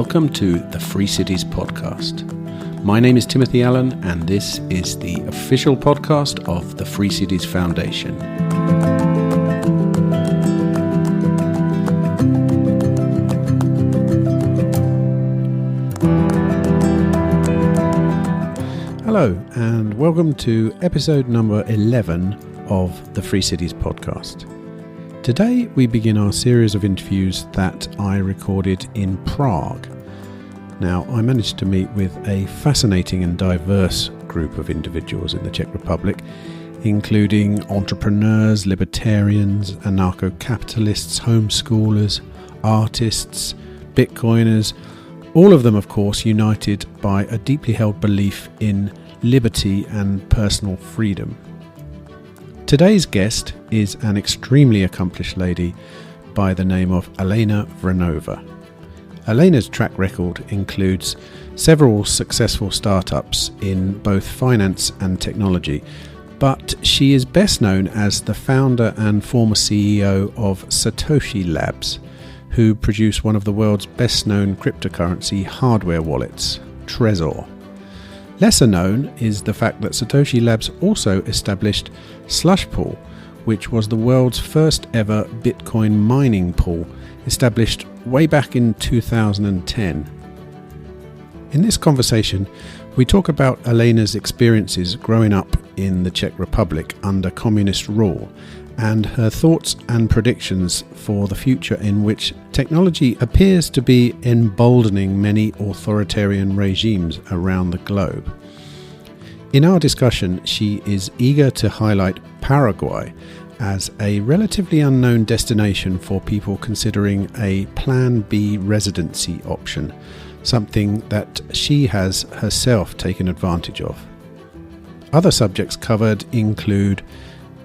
Welcome to the Free Cities podcast. My name is Timothy Allen, and this is the official podcast of the Free Cities Foundation. Hello, and welcome to episode number 11 of the Free Cities podcast. Today we begin our series of interviews that I recorded in Prague. Now, I managed to meet with a fascinating and diverse group of individuals in the Czech Republic, including entrepreneurs, libertarians, anarcho-capitalists, homeschoolers, artists, Bitcoiners, all of them, of course, united by a deeply held belief in liberty and personal freedom. Today's guest is an extremely accomplished lady by the name of Alena Vranova. Alena's track record includes several successful startups in both finance and technology, but she is best known as the founder and former CEO of SatoshiLabs, who produce one of the world's best-known cryptocurrency hardware wallets, TREZOR. Lesser known is the fact that SatoshiLabs also established Slush Pool, which was the world's first ever Bitcoin mining pool, established way back in 2010. In this conversation, we talk about Alena's experiences growing up in the Czech Republic under communist rule, and her thoughts and predictions for the future in which technology appears to be emboldening many authoritarian regimes around the globe. In our discussion, she is eager to highlight Paraguay as a relatively unknown destination for people considering a Plan B residency option, something that she has herself taken advantage of. Other subjects covered include,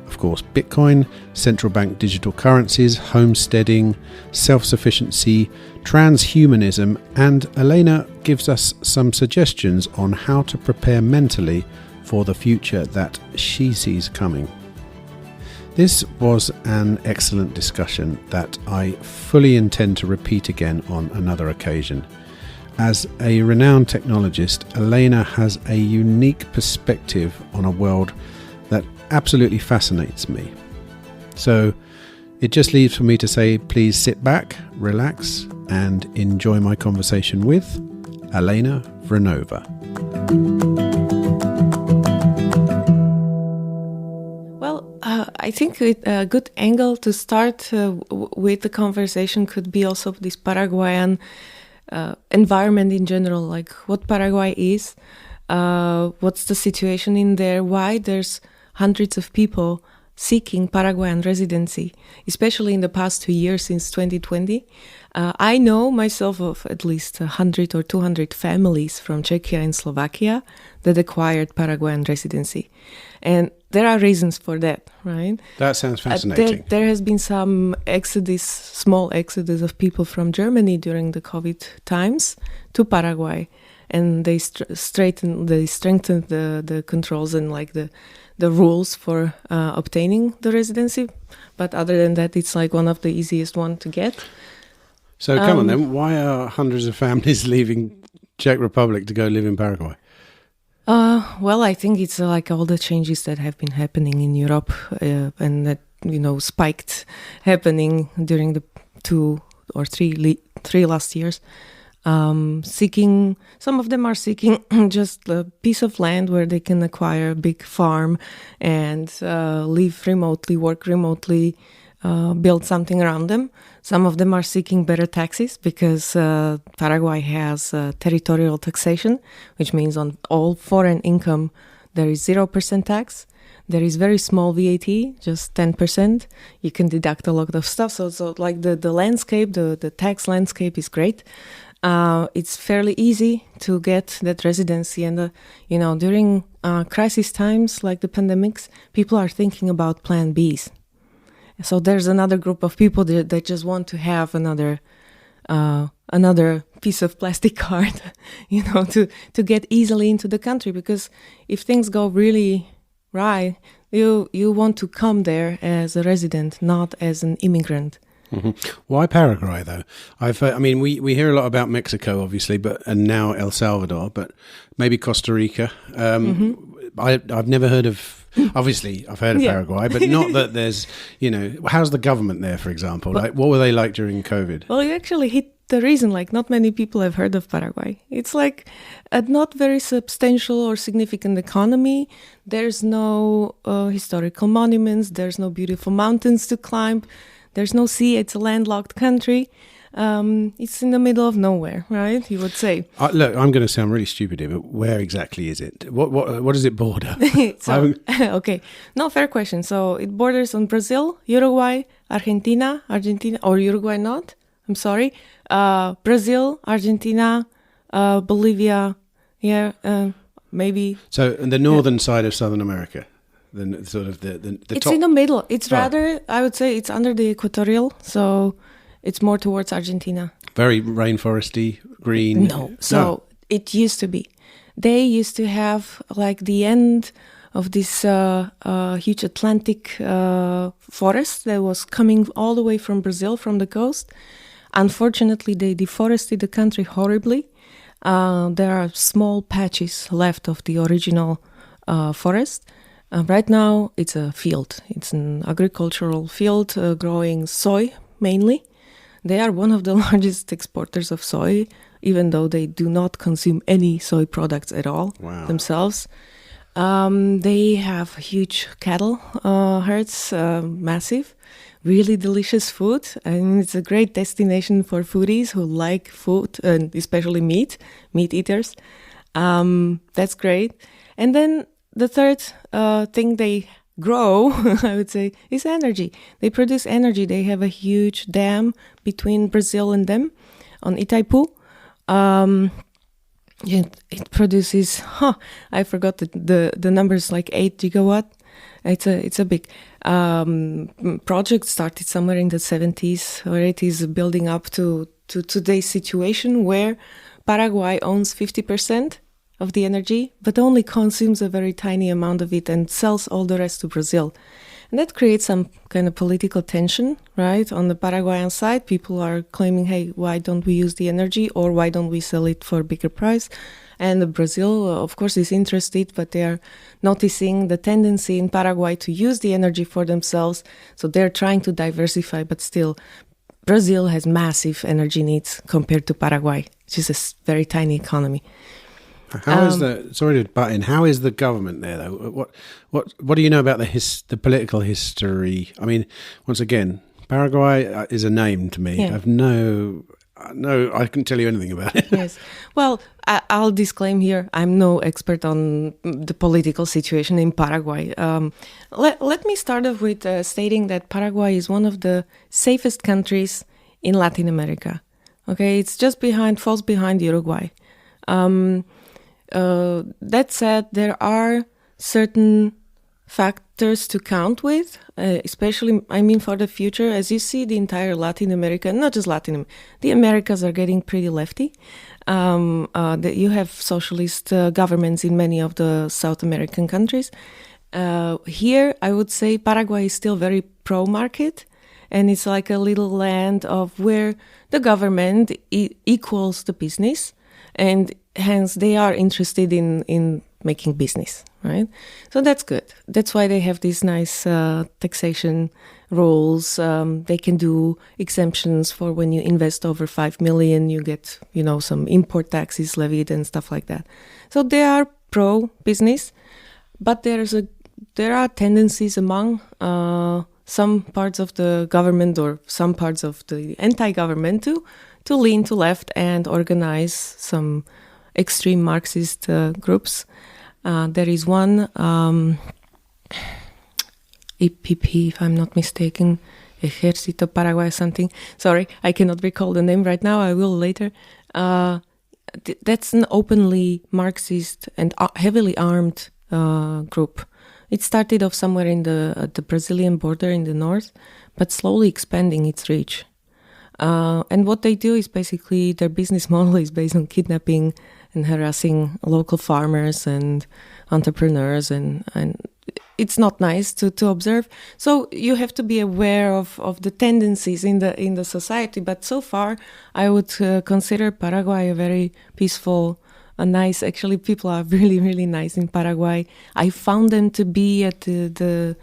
of course, Bitcoin, central bank digital currencies, homesteading, self-sufficiency, transhumanism, and Alena gives us some suggestions on how to prepare mentally for the future that she sees coming. This was an excellent discussion that I fully intend to repeat again on another occasion. As a renowned technologist, Alena has a unique perspective on a world that absolutely fascinates me. So it just leaves for me to say, please sit back, relax, and enjoy my conversation with Alena Vranova. I think a good angle to start with the conversation could be also this Paraguayan environment in general, like what Paraguay is, what's the situation in there, why there's hundreds of people seeking Paraguayan residency, especially in the past 2 years since 2020. I know myself of at least 100 or 200 families from Czechia and Slovakia that acquired Paraguayan residency. And there are reasons for that, right? That sounds fascinating. There has been some small exodus of people from Germany during the COVID times to Paraguay. And they strengthened the controls and like the rules for obtaining the residency. But other than that, it's like one of the easiest one to get. So come on then, why are hundreds of families leaving Czech Republic to go live in Paraguay? Well, I think it's like all the changes that have been happening in Europe and that, spiked happening during the 2 or 3 last years. Some of them are seeking just a piece of land where they can acquire a big farm and live remotely, work remotely, build something around them. Some of them are seeking better taxes because Paraguay has territorial taxation, which means on all foreign income there is 0% tax. There is very small VAT, just 10%. You can deduct a lot of stuff. So like the landscape, the tax landscape is great. It's fairly easy to get that residency. And, during crisis times like the pandemics, people are thinking about Plan Bs. So there's another group of people that just want to have another piece of plastic card, to get easily into the country. Because if things go really right, you want to come there as a resident, not as an immigrant. Why Paraguay, though? We hear a lot about Mexico, obviously, and now El Salvador, but maybe Costa Rica. I've never heard of. Obviously, I've heard of Paraguay, but not that there's. How's the government there, for example? What were they like during COVID? Well, you actually hit the reason. Not many people have heard of Paraguay. It's a not very substantial or significant economy. There's no historical monuments. There's no beautiful mountains to climb. There's no sea. It's a landlocked country. It's in the middle of nowhere, right? You would say. Look, I'm going to sound really stupid here, but where exactly is it? What does it border? Okay. No, fair question. So it borders on Brazil, Uruguay, Argentina, or Uruguay not. I'm sorry. Brazil, Argentina, Bolivia. Yeah, maybe. So the northern side of Southern America. The sort of the it's top. In the middle. It's rather, I would say, it's under the equatorial, so it's more towards Argentina. Very rainforesty, green. No, so it used to be. They used to have the end of this huge Atlantic forest that was coming all the way from Brazil, from the coast. Unfortunately, they deforested the country horribly. There are small patches left of the original forest. Right now, it's a field. It's an agricultural field growing soy mainly. They are one of the largest exporters of soy, even though they do not consume any soy products at all themselves. They have huge cattle herds, massive, really delicious food. And it's a great destination for foodies who like food, and especially meat eaters. That's great. And then the third thing they grow, I would say, is energy. They produce energy. They have a huge dam between Brazil and them on Itaipu. It produces, I forgot the numbers, 8 gigawatt. It's a big project, started somewhere in the 70s, where it is building up to today's situation where Paraguay owns 50% of the energy, but only consumes a very tiny amount of it and sells all the rest to Brazil. And that creates some kind of political tension, right? On the Paraguayan side, people are claiming, hey, why don't we use the energy, or why don't we sell it for a bigger price? And Brazil, of course, is interested, but they are noticing the tendency in Paraguay to use the energy for themselves. So they're trying to diversify, but still, Brazil has massive energy needs compared to Paraguay, which is a very tiny economy. How is sorry to butt in, how is the government there, though? What do you know about the political history? I mean, once again, Paraguay is a name to me. Yeah. I couldn't tell you anything about it. Yes. Well, I'll disclaim here, I'm no expert on the political situation in Paraguay. Let me start off with stating that Paraguay is one of the safest countries in Latin America. Okay, it's just falls behind Uruguay. That said, there are certain factors to count with, especially, for the future. As you see, the entire Latin America, not just the Americas are getting pretty lefty. You have socialist governments in many of the South American countries. Here, I would say Paraguay is still very pro-market, and it's like a little land of where the government equals the business, and hence they are interested in making business, right? So that's good. That's why they have these nice taxation rules. They can do exemptions for when you invest over 5 million, you get, some import taxes levied and stuff like that. So they are pro-business, but there are tendencies among some parts of the government or some parts of the anti-government to lean to left and organize some extreme Marxist groups. There is one, EPP, if I'm not mistaken, Ejército Paraguay something. Sorry, I cannot recall the name right now. I will later. That's an openly Marxist and heavily armed group. It started off somewhere at the Brazilian border in the north, but slowly expanding its reach. And what they do is basically their business model is based on kidnapping and harassing local farmers and entrepreneurs, and it's not nice to observe. So you have to be aware of the tendencies in the society. But so far, I would consider Paraguay a very peaceful, nice. Actually, people are really, really nice in Paraguay. I found them to be at the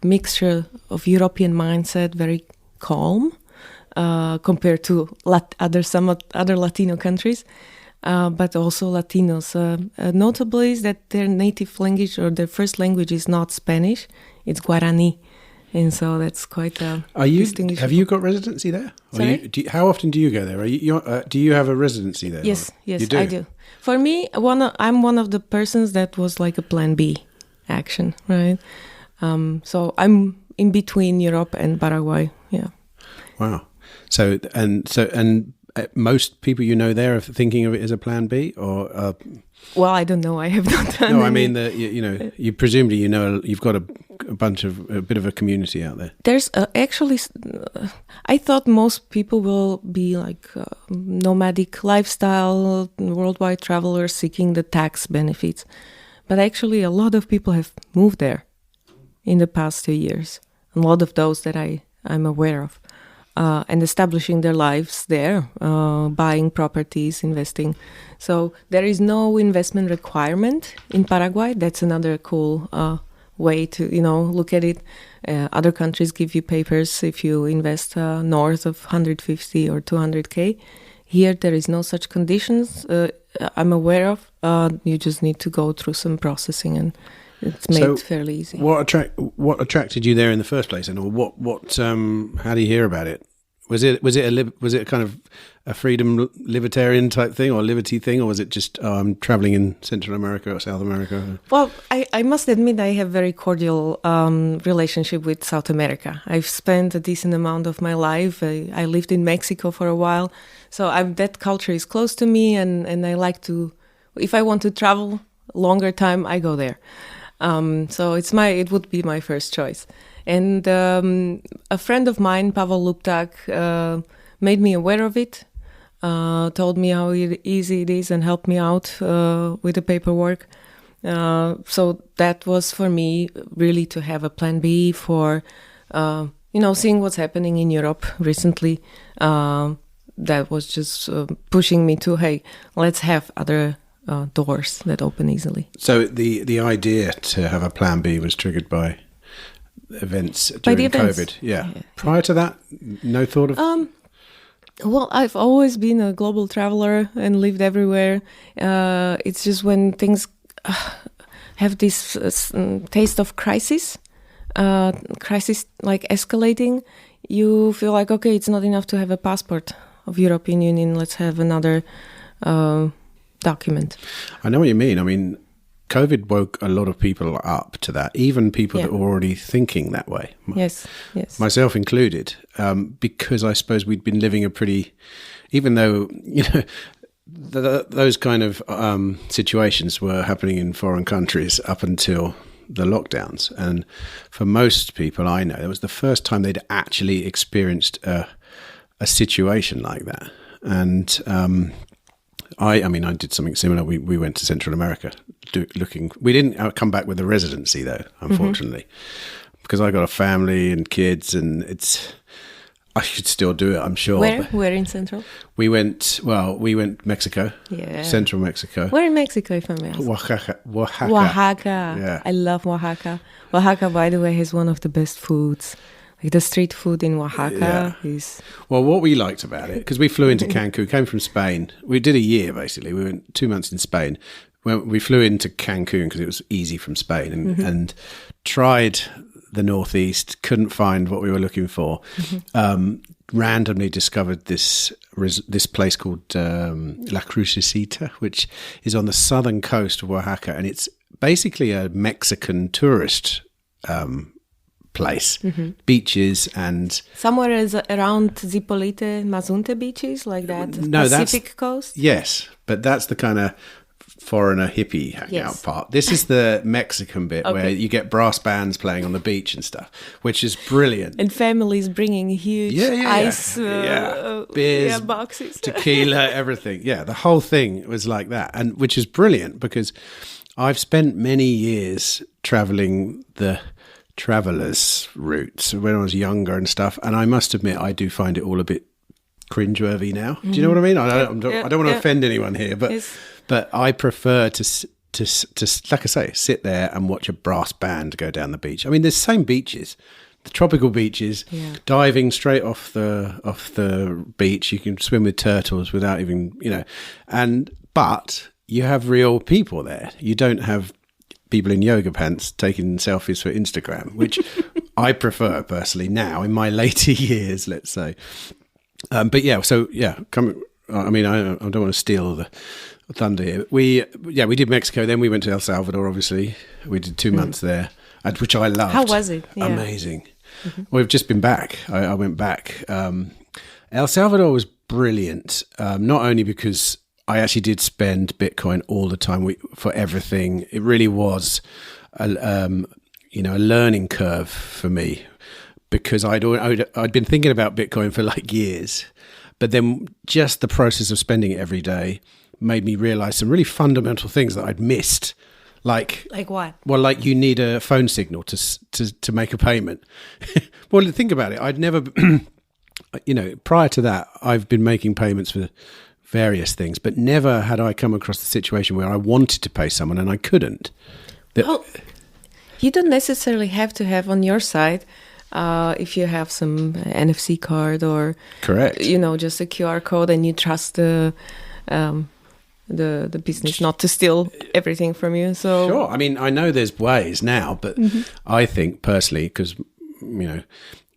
mixture of European mindset, very calm compared to other Latino countries. But also Latinos. Notable is that their native language or their first language is not Spanish, it's Guarani. And so that's quite distinguishable. Have you got residency there? Sorry? How often do you go there? Do you have a residency there? Yes, you do? I do. For me, I'm one of the persons that was like a plan B action, right? So I'm in between Europe and Paraguay, yeah. Wow. So most people you know there are thinking of it as a plan B, or well, I don't know. I have not done. No, I mean that you presumably you've got a bit of a community out there. There's actually, I thought most people will be like nomadic lifestyle, worldwide travelers seeking the tax benefits, but actually a lot of people have moved there in the past 2 years. A lot of those that I'm aware of. And establishing their lives there, buying properties, investing. So there is no investment requirement in Paraguay. That's another cool way to, look at it. Other countries give you papers if you invest north of 150 or 200K. Here, there is no such conditions I'm aware of. You just need to go through some processing, and it's made fairly easy. What attracted you there in the first place, and how do you hear about it? Was it kind of a freedom libertarian type thing or liberty thing, or was it just I'm traveling in Central America or South America? Well, I must admit I have very cordial relationship with South America. I've spent a decent amount of my life. I lived in Mexico for a while, so that culture is close to me, and I like to. If I want to travel longer time, I go there. So it would be my first choice. And a friend of mine, Pavel Luptak, made me aware of it, told me how easy it is and helped me out with the paperwork. So that was for me really to have a plan B for, seeing what's happening in Europe recently. That was just pushing me to, hey, let's have other doors that open easily. So the idea to have a plan B was triggered by events during COVID. Yeah. Prior to that, no thought of. Well, I've always been a global traveler and lived everywhere. It's just when things have this taste of crisis like escalating, you feel like, okay, it's not enough to have a passport of European Union. Let's have another document. I know what you mean. I mean, COVID woke a lot of people up to that, even people that were already thinking that way. Yes. Myself included, because I suppose we'd been living even though, those kind of situations were happening in foreign countries up until the lockdowns. And for most people I know, it was the first time they'd actually experienced a situation like that. And I did something similar. We went to Central America looking. We didn't come back with a residency though, unfortunately, because I got a family and kids, and I should still do it, I'm sure. Where in Central? We went Mexico, Central Mexico. Where in Mexico, if I may ask? Oaxaca. Yeah. I love Oaxaca. Oaxaca, by the way, has one of the best foods. Like the street food in Oaxaca is... Well, what we liked about it, because we flew into Cancun, came from Spain. We did a year, basically. We went 2 months in Spain. We flew into Cancun because it was easy from Spain and tried the northeast, couldn't find what we were looking for. Randomly discovered this place called La Crucecita, which is on the southern coast of Oaxaca, and it's basically a Mexican tourist place, beaches and... Somewhere is around Zipolite, Mazunte beaches, like that, Pacific coast? Yes, but that's the kind of foreigner hippie hangout part. This is the Mexican bit where you get brass bands playing on the beach and stuff, which is brilliant. And families bringing huge ice beers, boxes, tequila, everything. Yeah, the whole thing was like that, and which is brilliant because I've spent many years traveling the travelers' routes when I was younger and stuff, and I must admit I do find it all a bit cringeworthy now. Do you know what I mean? I don't want to offend anyone here, but I prefer to like I say, sit there and watch a brass band go down the beach. I mean, there's the same beaches, the tropical beaches, diving straight off the beach. You can swim with turtles without even, but you have real people there. You don't have people in yoga pants taking selfies for Instagram, which I prefer personally now in my later years, let's say. I don't want to steal the thunder here. We did Mexico, then we went to El Salvador, obviously. We did 2 months there, which I loved. How was it? Yeah. Amazing. We've just been back. I went back. El Salvador was brilliant, not only because I actually did spend Bitcoin all the time for everything. It really was a learning curve for me, because I'd been thinking about Bitcoin for like years, but then just the process of spending it every day made me realize some really fundamental things that I'd missed. Like what? Well, like you need a phone signal to make a payment. Well, think about it. I'd never, prior to that, I've been making payments for various things, but never had I come across the situation where I wanted to pay someone and I couldn't. You don't necessarily have to have on your side, if you have some NFC card or correct, just a QR code, and you trust the business not to steal everything from you. So sure, I mean, I know there's ways now, but I think personally, because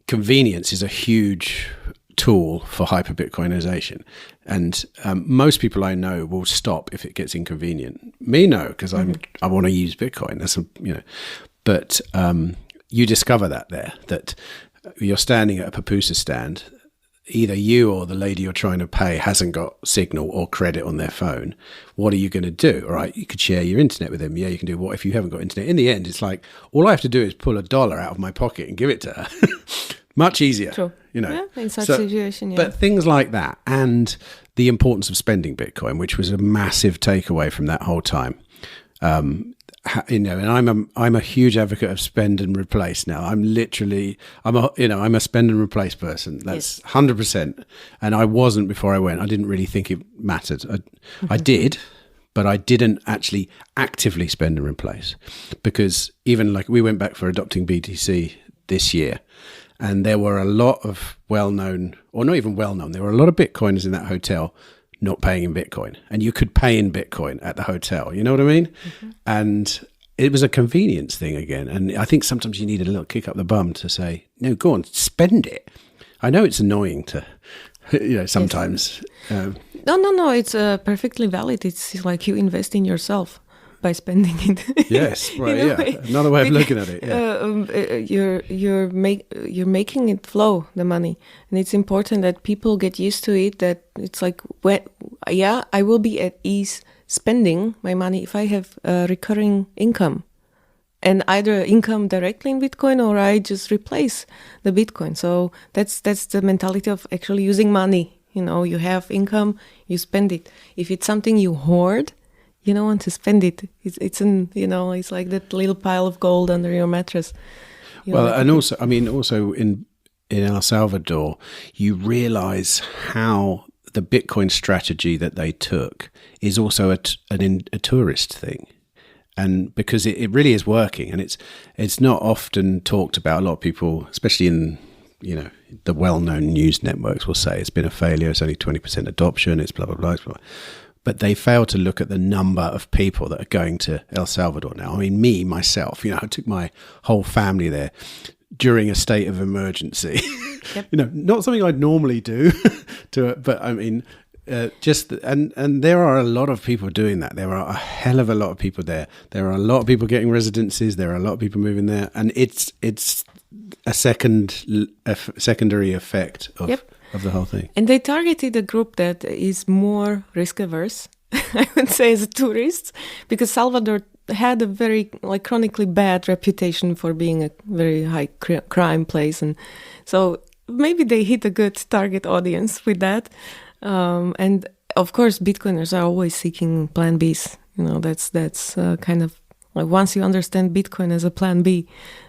convenience is a huge tool for hyper-Bitcoinization, and most people I know will stop if it gets inconvenient. Me, no, because I want to use Bitcoin. That's but you discover that you're standing at a pupusa stand. Either you or the lady you're trying to pay hasn't got signal or credit on their phone. What are you going to do? All right, you could share your internet with them. Yeah, you can do what if you haven't got internet? In the end, it's like all I have to do is pull $1 out of my pocket and give it to her. Much easier. True. In such situation, But things like that, and the importance of spending Bitcoin, which was a massive takeaway from that whole time. And I'm a huge advocate of spend and replace now. I'm a spend and replace person. That's 100%. And I wasn't before I went. I didn't really think it mattered. I did, but I didn't actually actively spend and replace, because even like we went back for adopting BTC this year, and there were a lot of well-known, or not even well-known, there were a lot of Bitcoiners in that hotel not paying in Bitcoin, and you could pay in Bitcoin at the hotel. You know what I mean? And it was a convenience thing again. And I think sometimes you need a little kick up the bum to say, no, go on, spend it. I know it's annoying to, sometimes. Yes. No, it's perfectly valid. It's like you invest in yourself by spending it. Yes, right, another way of looking at it. Yeah. You're making it flow, the money, and it's important that people get used to it. That it's like I will be at ease spending my money if I have recurring income, and either income directly in Bitcoin or I just replace the Bitcoin. So that's the mentality of actually using money. You have income, you spend it. If it's something you hoard, you don't want to spend it. It's like that little pile of gold under your mattress. Also in El Salvador, you realize how the Bitcoin strategy that they took is also a tourist thing. And because it really is working, and it's not often talked about. A lot of people, especially in the well-known news networks, will say it's been a failure. It's only 20% adoption. It's blah blah blah. Blah. But they fail to look at the number of people that are going to El Salvador now. I mean, myself, I took my whole family there during a state of emergency. Yep. Not something I'd normally do but I mean, and there are a lot of people doing that. There are a hell of a lot of people there. There are a lot of people getting residencies. There are a lot of people moving there, and it's a secondary effect of the whole thing. And they targeted a group that is more risk averse I would say, as a tourist, because Salvador had a very chronically bad reputation for being a very high crime place, and so maybe they hit a good target audience with that. And of course, Bitcoiners are always seeking plan Bs. That's kind of like, once you understand Bitcoin as a plan B,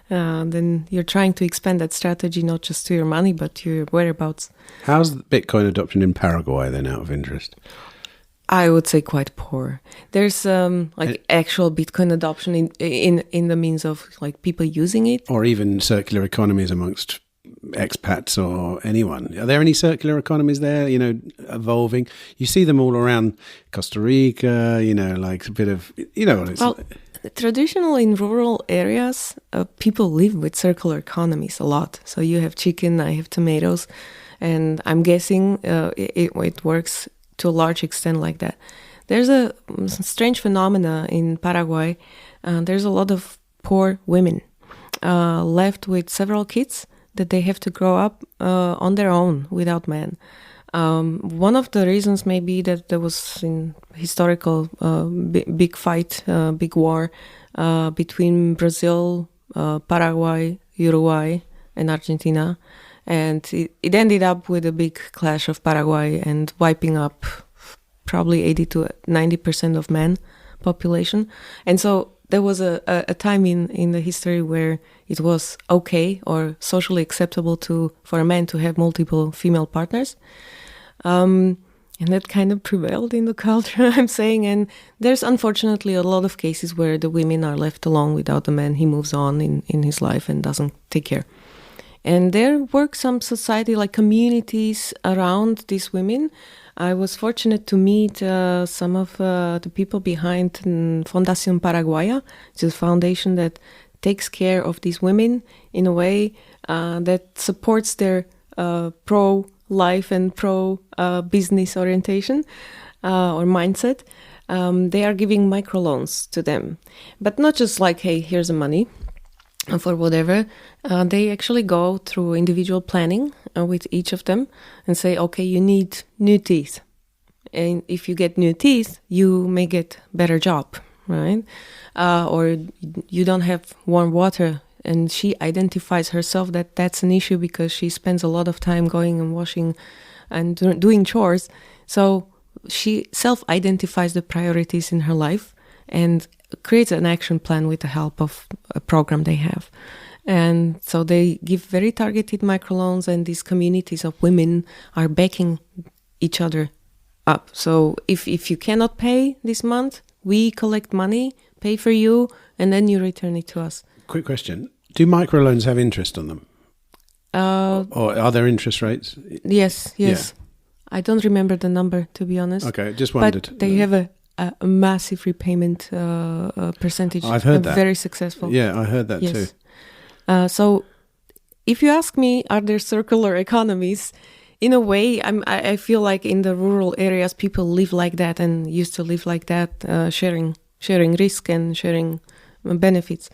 then you're trying to expand that strategy not just to your money but to your whereabouts. How's Bitcoin adoption in Paraguay then, out of interest? I would say quite poor. There's actual Bitcoin adoption in the means of people using it, or even circular economies amongst expats or anyone. Are there any circular economies there, evolving? You see them all around Costa Rica, like a bit of, Well, traditionally in rural areas, people live with circular economies a lot. So you have chicken, I have tomatoes, and I'm guessing it works to a large extent like that. There's a strange phenomena in Paraguay. There's a lot of poor women left with several kids that they have to grow up on their own without men. One of the reasons may be that there was in historical big fight, big war between Brazil, Paraguay, Uruguay, and Argentina. And it ended up with a big clash of Paraguay and wiping up probably 80 to 90% of men population. And so there was a time in the history where it was okay or socially acceptable for a man to have multiple female partners. And that kind of prevailed in the culture, I'm saying. And there's unfortunately a lot of cases where the women are left alone without the man. He moves on in his life and doesn't take care. And there work some society, communities around these women. I was fortunate to meet some of the people behind Fundación Paraguaya, which is a foundation that takes care of these women in a way that supports their pro-life and pro-business orientation or mindset. They are giving microloans to them, but not just hey, here's the money for whatever. They actually go through individual planning with each of them and say, okay, you need new teeth. And if you get new teeth, you may get better job, right? Or you don't have warm water. And she identifies herself that that's an issue because she spends a lot of time going and washing and doing chores. So she self-identifies the priorities in her life and creates an action plan with the help of a program they have. And so they give very targeted microloans, and these communities of women are backing each other up. So if you cannot pay this month, we collect money, pay for you, and then you return it to us. Quick question. Do microloans have interest on them? Or are there interest rates? Yes. Yeah. I don't remember the number, to be honest. Okay, just wondered. But they have a massive repayment percentage. I've heard that. Very successful. Yeah, I heard that too. So if you ask me, are there circular economies? In a way, I feel like in the rural areas, people live like that and used to live like that, sharing risk and sharing benefits.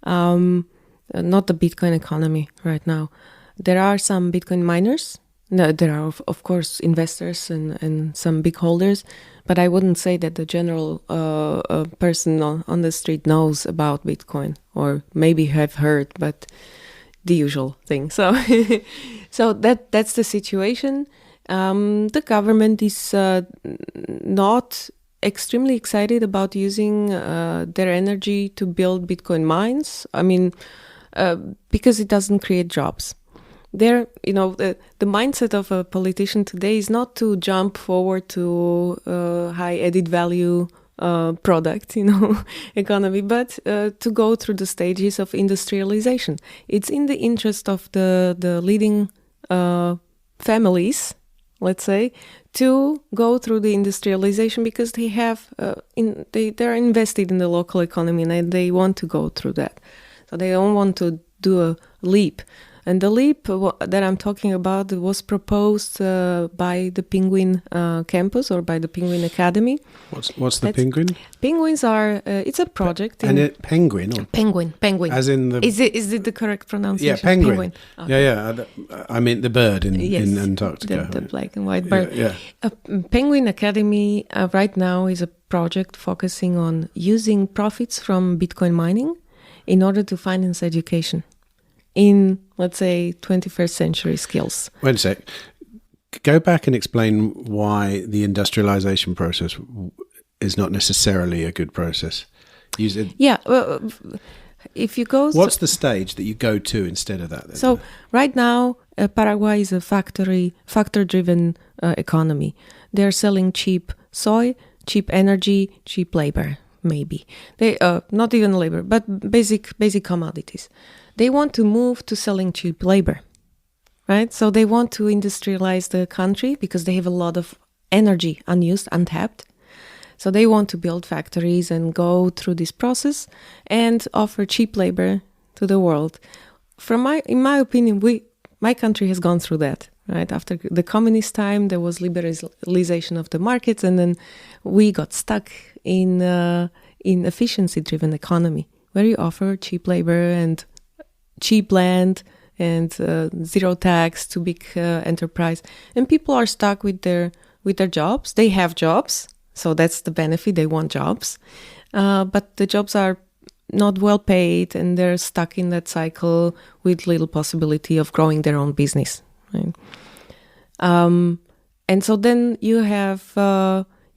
Not the Bitcoin economy right now. There are some Bitcoin miners. No, there are, of course, investors and some big holders, but I wouldn't say that the general person on the street knows about Bitcoin, or maybe have heard, but the usual thing. So so that's the situation. The government is not extremely excited about using their energy to build Bitcoin mines. I mean, because it doesn't create jobs. The mindset of a politician today is not to jump forward to high added value product, economy, but to go through the stages of industrialization. It's in the interest of the leading families, let's say, to go through the industrialization because they have they're invested in the local economy and they want to go through that. So they don't want to do a leap. And the leap that I'm talking about was proposed by the Penguin campus or by the Penguin Academy. What's the Penguin? Penguins are, it's a project. And penguin? Or? Penguin. As in the... Is it the correct pronunciation? Yeah, penguin. Okay. Yeah. I mean the bird in Antarctica. The black and white bird. Yeah. Penguin Academy right now is a project focusing on using profits from Bitcoin mining in order to finance education in, let's say, 21st century skills. Wait a sec. Go back and explain why the industrialization process is not necessarily a good process. If you go... What's the stage that you go to instead of that? Then? So right now, Paraguay is a factor-driven economy. They're selling cheap soy, cheap energy, cheap labor, maybe. They not even labor, but basic commodities. They want to move to selling cheap labor, right? So they want to industrialize the country because they have a lot of energy unused, untapped. So they want to build factories and go through this process and offer cheap labor to the world. In my opinion, my country has gone through that, right? After the communist time, there was liberalization of the markets, and then we got stuck in efficiency-driven economy, where you offer cheap labor and cheap land and zero tax to big enterprise, and people are stuck with their jobs. They have jobs. So that's the benefit. They want jobs. But the jobs are not well paid, and they're stuck in that cycle with little possibility of growing their own business. Right? And so then you have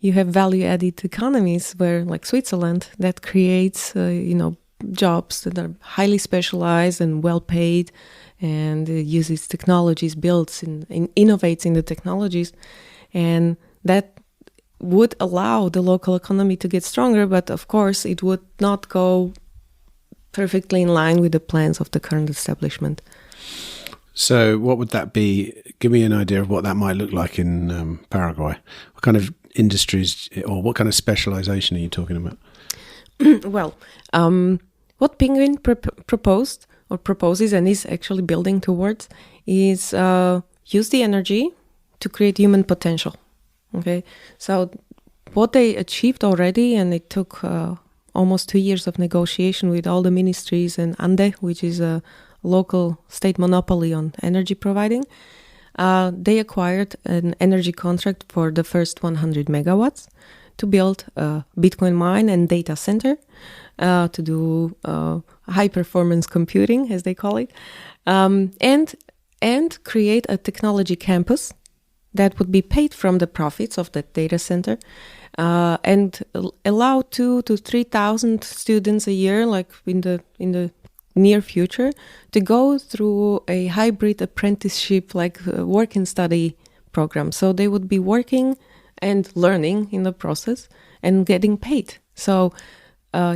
value-added economies where, like Switzerland, that creates jobs that are highly specialized and well paid, and uses technologies, builds and innovates in the technologies, and that would allow the local economy to get stronger, but of course it would not go perfectly in line with the plans of the current establishment. So what would that be? Give me an idea of what that might look like in Paraguay. What kind of industries or what kind of specialization are you talking about? Well, what Penguin proposed or proposes and is actually building towards is use the energy to create human potential. Okay, so what they achieved already, and it took almost 2 years of negotiation with all the ministries and ANDE, which is a local state monopoly on energy providing. They acquired an energy contract for the first 100 megawatts to build a Bitcoin mine and data center to do high performance computing, as they call it, and create a technology campus that would be paid from the profits of that data center, and allow 2,000 to 3,000 students a year, like in the near future, to go through a hybrid apprenticeship, like work and study program. So they would be working and learning in the process and getting paid. So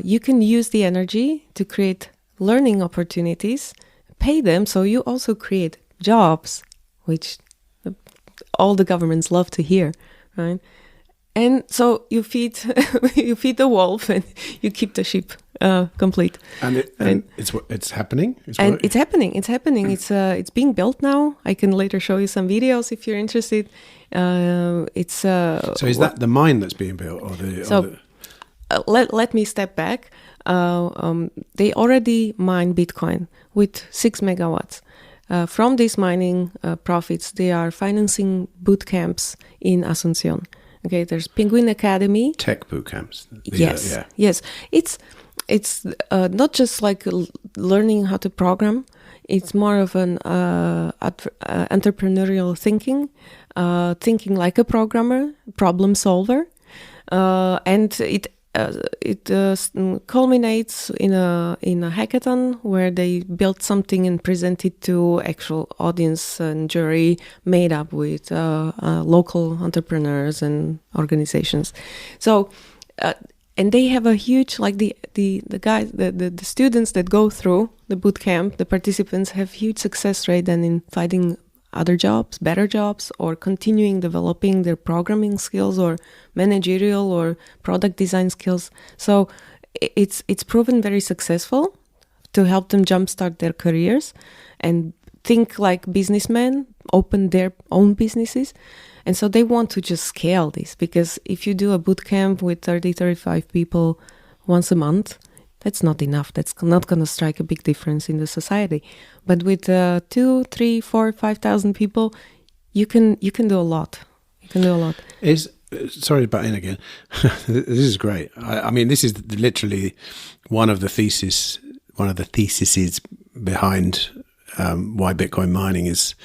you can use the energy to create learning opportunities, pay them, so you also create jobs, which all the governments love to hear, right? And so you feed the wolf and you keep the sheep complete. And it's happening. It's happening. It's being built now. I can later show you some videos if you're interested. So is that the mine that's being built, or the? Let me step back. They already mine Bitcoin with 6 megawatts. From these mining profits, they are financing boot camps in Asunción. Okay, there's Penguin Academy. Tech boot camps. Yes. It's not just like learning how to program. It's more of an entrepreneurial thinking like a programmer, problem solver, and it culminates in a hackathon where they built something and presented to actual audience and jury made up with local entrepreneurs and organizations. So and they have a huge, like the guys, the students that go through the boot camp, the participants have huge success rate and in finding other jobs, better jobs, or continuing developing their programming skills or managerial or product design skills. So it's proven very successful to help them jumpstart their careers and think like businessmen, open their own businesses. And so they want to just scale this, because if you do a boot camp with 30, 35 people once a month, that's not enough. That's not going to strike a big difference in the society. But with 2, 3, 4, 5,000 people, you can do a lot. You can do a lot. Sorry about in again. This is great. I mean, this is literally one of the theses behind why Bitcoin mining is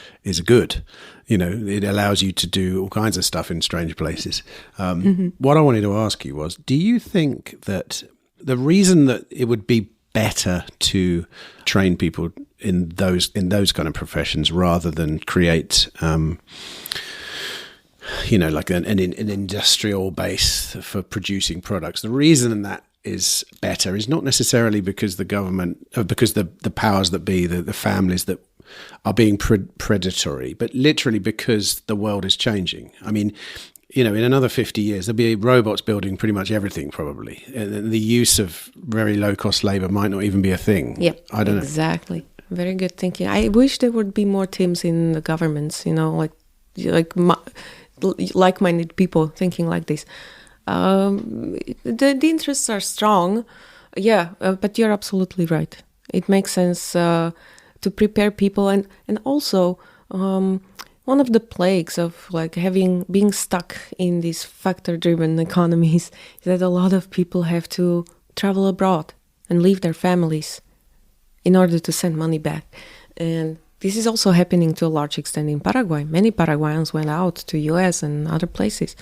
good. You know, it allows you to do all kinds of stuff in strange places. What I wanted to ask you was, do you think that the reason that it would be better to train people in those kind of professions rather than create, like an industrial base for producing products, the reason that is better is not necessarily because the government, because the powers that be, the families that are being predatory, but literally because the world is changing. I mean, in another 50 years, there'll be robots building pretty much everything probably. And the use of very low-cost labor might not even be a thing. Yep, I don't know. Exactly. Very good thinking. I wish there would be more teams in the governments, like-minded people thinking like this. The interests are strong, but you're absolutely right. It makes sense to prepare people, and also one of the plagues of being stuck in these factor-driven economies is that a lot of people have to travel abroad and leave their families in order to send money back. And this is also happening to a large extent in Paraguay. Many Paraguayans went out to US and other places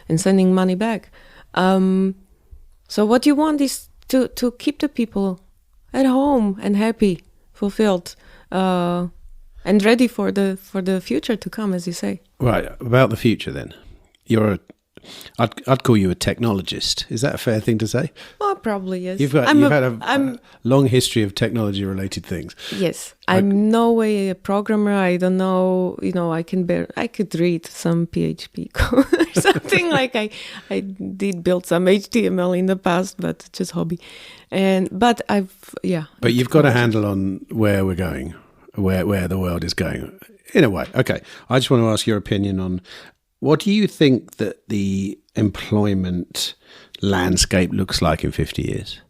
and sending money back. So what you want is to keep the people at home and happy, fulfilled, and ready for the future to come, as you say. Right. About the future then. I'd call you a technologist. Is that a fair thing to say? Well, probably, yes. You've had a long history of technology-related things. Yes. I'm no way a programmer. I don't know, I could read some PHP code or something. I did build some HTML in the past, but just hobby. But you've got a handle on where we're going, where the world is going, in a way. Okay. I just want to ask your opinion on, what do you think that the employment landscape looks like in 50 years?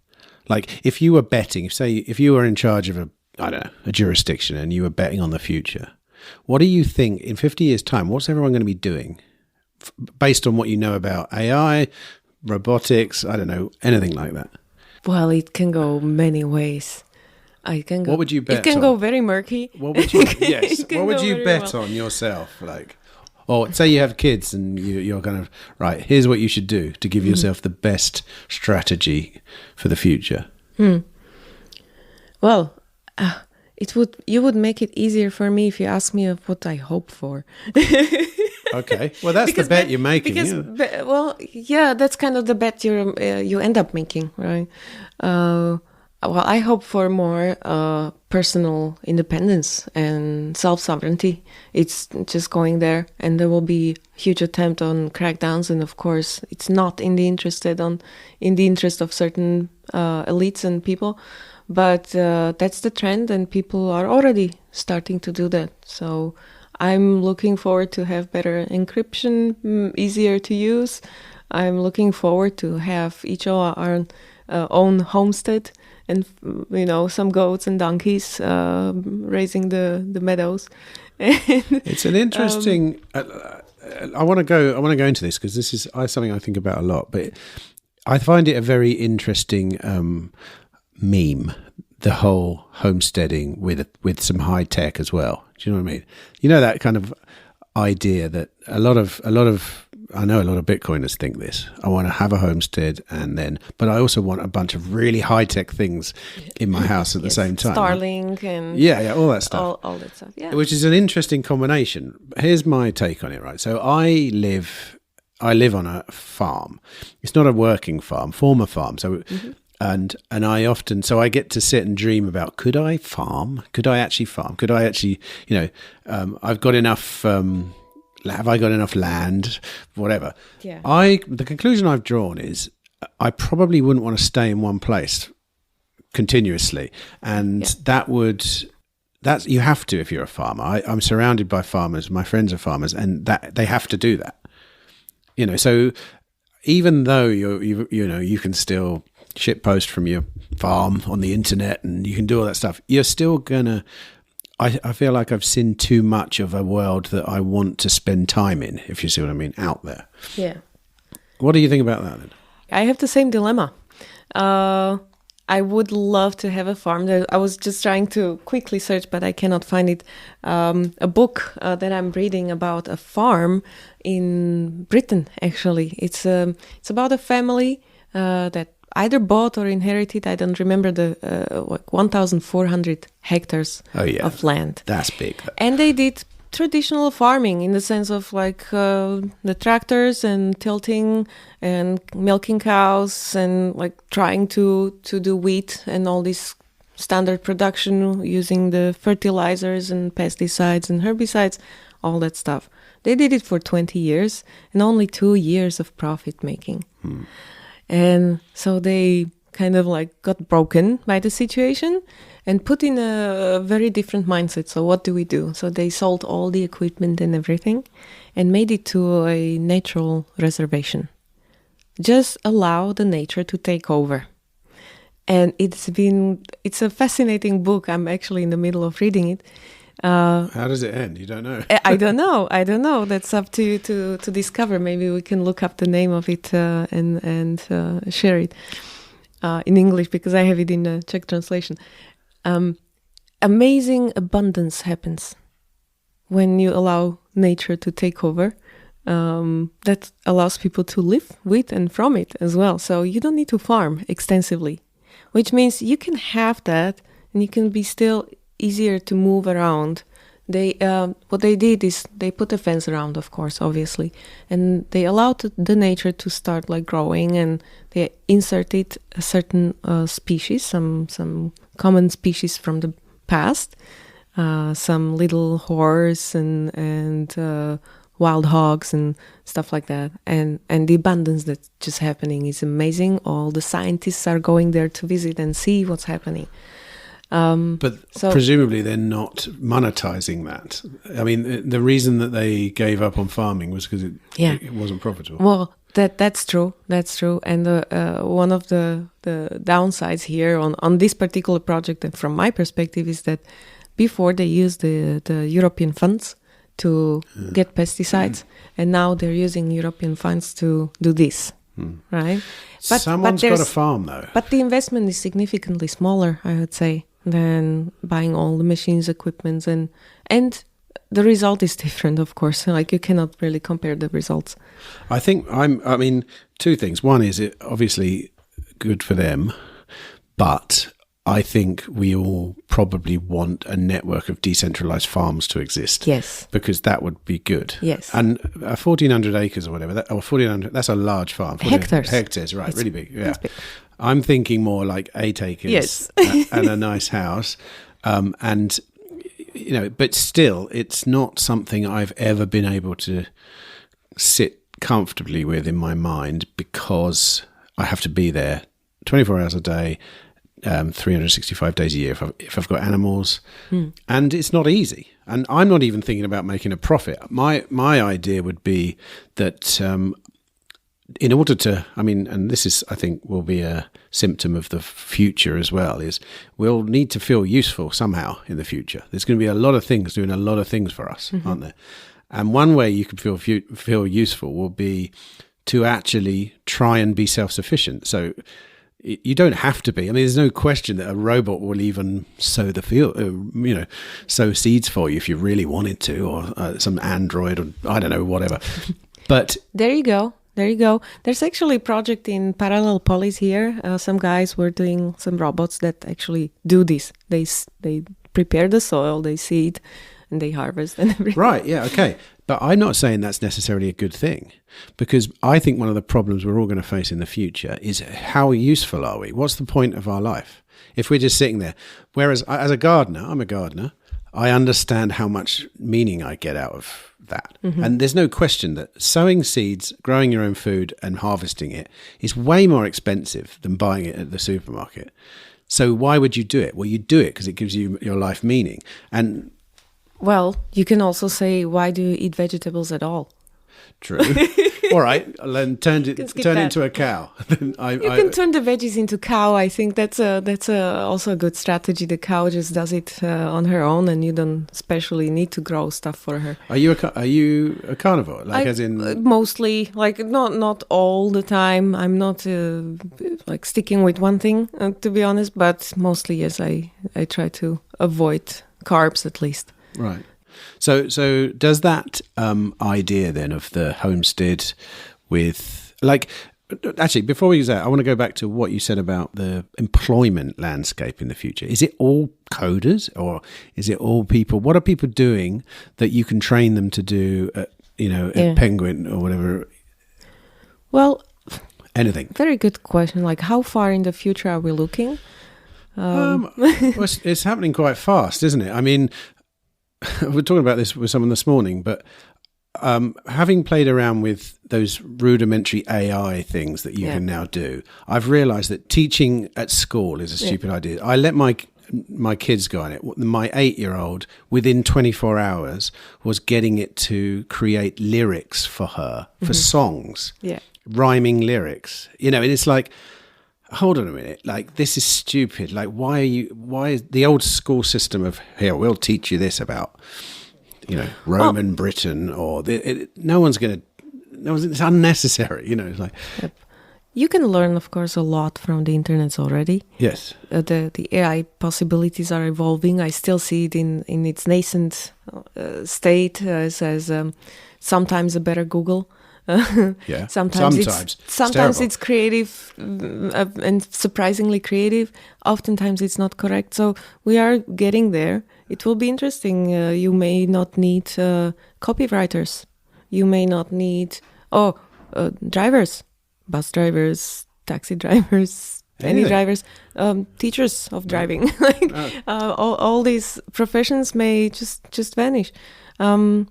Like, if you were betting, if you were in charge of a jurisdiction and you were betting on the future, what do you think in 50 years' time, what's everyone going to be doing based on what you know about AI, robotics, I don't know, anything like that? Well, it can go many ways. What would you bet on? It can go very murky. What would you, yes, what would you bet on yourself? Or say you have kids and you're kind of, right, here's what you should do to give yourself the best strategy for the future. Well, you would make it easier for me if you ask me of what I hope for. Okay. Well, that's the bet you're making. That's kind of the bet you end up making, right? Well, I hope for more personal independence and self-sovereignty. It's just going there, and there will be huge attempt on crackdowns, and of course, it's not in the interest of certain elites and people, but that's the trend, and people are already starting to do that. So I'm looking forward to have better encryption, easier to use. I'm looking forward to have each of our own homestead, and some goats and donkeys raising the meadows. It's an interesting. I want to go into this because this is something I think about a lot. But I find it a very interesting meme. The whole homesteading with some high tech as well. Do you know what I mean? You know, that kind of idea that I know a lot of Bitcoiners think this. I want to have a homestead but I also want a bunch of really high tech things in my house at the same time. Starlink and all that stuff. All that stuff. Yeah. Which is an interesting combination. Here's my take on it, right? So I live on a farm. It's not a working farm, former farm. So and I often, so I get to sit and dream about, could I farm? Could I actually farm? Could I actually, I've got enough have I got enough land? Whatever. Yeah. The conclusion I've drawn is I probably wouldn't want to stay in one place continuously, and that would that's you have to if you're a farmer. I'm surrounded by farmers. My friends are farmers, and that they have to do that. So even though you can still shitpost from your farm on the internet and you can do all that stuff, you're still gonna. I feel like I've seen too much of a world that I want to spend time in, if you see what I mean, out there. Yeah. What do you think about that then? I have the same dilemma. I would love to have a farm. I was just trying to quickly search, but I cannot find it. A book that I'm reading about a farm in Britain, actually. It's about a family that either bought or inherited, I don't remember, the 1,400 hectares of land. That's big. And they did traditional farming in the sense of the tractors and tilting and milking cows and trying to do wheat and all this standard production using the fertilizers and pesticides and herbicides, all that stuff. They did it for 20 years and only 2 years of profit making. And so they kind of got broken by the situation and put in a very different mindset. So what do we do? So they sold all the equipment and everything and made it to a natural reservation. Just allow the nature to take over. And it's a fascinating book. I'm actually in the middle of reading it. How does it end? You don't know? I don't know. That's up to you to discover. Maybe we can look up the name of it and share it in English, because I have it in a Czech translation. Amazing abundance happens when you allow nature to take over. That allows people to live with and from it as well. So you don't need to farm extensively, which means you can have that and you can be still easier to move around. What they did is they put a fence around, of course, obviously, and they allowed the nature to start growing, and they inserted a certain species, some common species from the past, some little horse and wild hogs and stuff like that, and the abundance that's just happening is amazing. All the scientists are going there to visit and see what's happening. But presumably they're not monetizing that. I mean, the reason that they gave up on farming was because it wasn't profitable. Well, that's true. That's true. And one of the downsides here on this particular project, and from my perspective, is that before they used the European funds to get pesticides, and now they're using European funds to do this, right? But someone's got a farm, though. But the investment is significantly smaller, I would say, than buying all the machines, equipments, and the result is different, of course. You cannot really compare the results. I think I mean, two things. One is it obviously good for them, but I think we all probably want a network of decentralized farms to exist. Yes. Because that would be good. Yes. And 1,400 acres or whatever, or 1,400, that's a large farm. Hectares, right, it's really big. Yeah. Big. I'm thinking more like 8 acres, yes. and a nice house. And, but still, it's not something I've ever been able to sit comfortably with in my mind, because I have to be there 24 hours a day, 365 days a year if I've got animals, and it's not easy. And I'm not even thinking about making a profit. My idea would be that in order to, and this is, I think, will be a symptom of the future as well, is we'll need to feel useful somehow in the future. There's going to be a lot of things doing a lot of things for us, aren't there? And one way you can feel useful will be to actually try and be self-sufficient. So you don't have to be. There's no question that a robot will even sow the field, sow seeds for you if you really wanted to, or some android, or I don't know, whatever. But there you go. There's actually a project in Parallel Polis here. Some guys were doing some robots that actually do this. They prepare the soil, they seed, and they harvest and everything. Right, yeah, okay. But I'm not saying that's necessarily a good thing, because I think one of the problems we're all going to face in the future is how useful are we? What's the point of our life if we're just sitting there? Whereas as a gardener, I'm a gardener, I understand how much meaning I get out of that. And there's no question that sowing seeds, growing your own food and harvesting it is way more expensive than buying it at the supermarket. So why would you do it? Well, you do it because it gives you your life meaning. And well, you can also say, why do you eat vegetables at all? True. All right, then turn into a cow. You can turn the veggies into cow. I think that's also a good strategy. The cow just does it on her own, and you don't especially need to grow stuff for her. Are you a carnivore? Like, as in mostly, like not all the time. I'm not like sticking with one thing, to be honest. But mostly, yes, I try to avoid carbs at least. Right. So does that idea then of the homestead with, like, actually, before we use that, I want to go back to what you said about the employment landscape in the future. Is it all coders, or is it all people? What are people doing that you can train them to do at Penguin or whatever? Well, anything. Very good question. Like, how far in the future are we looking? Well, it's happening quite fast, isn't it? I mean, we're talking about this with someone this morning, but having played around with those rudimentary AI things that you can now do, I've realised that teaching at school is a stupid idea. I let my kids go on it. My 8-year-old, within 24 hours, was getting it to create lyrics for her, for songs, rhyming lyrics. And it's like, hold on a minute, like, this is stupid. Like, why is the old school system of, here, we'll teach you this about, Roman Britain, or it's unnecessary, it's like. Yep. You can learn, of course, a lot from the internet already. Yes. The AI possibilities are evolving. I still see it in its nascent state as sometimes a better Google. Sometimes it's creative and surprisingly creative. Oftentimes it's not correct. So we are getting there. It will be interesting. You may not need copywriters. You may not need drivers, bus drivers, taxi drivers, any drivers, teachers of driving. All these professions may just vanish. I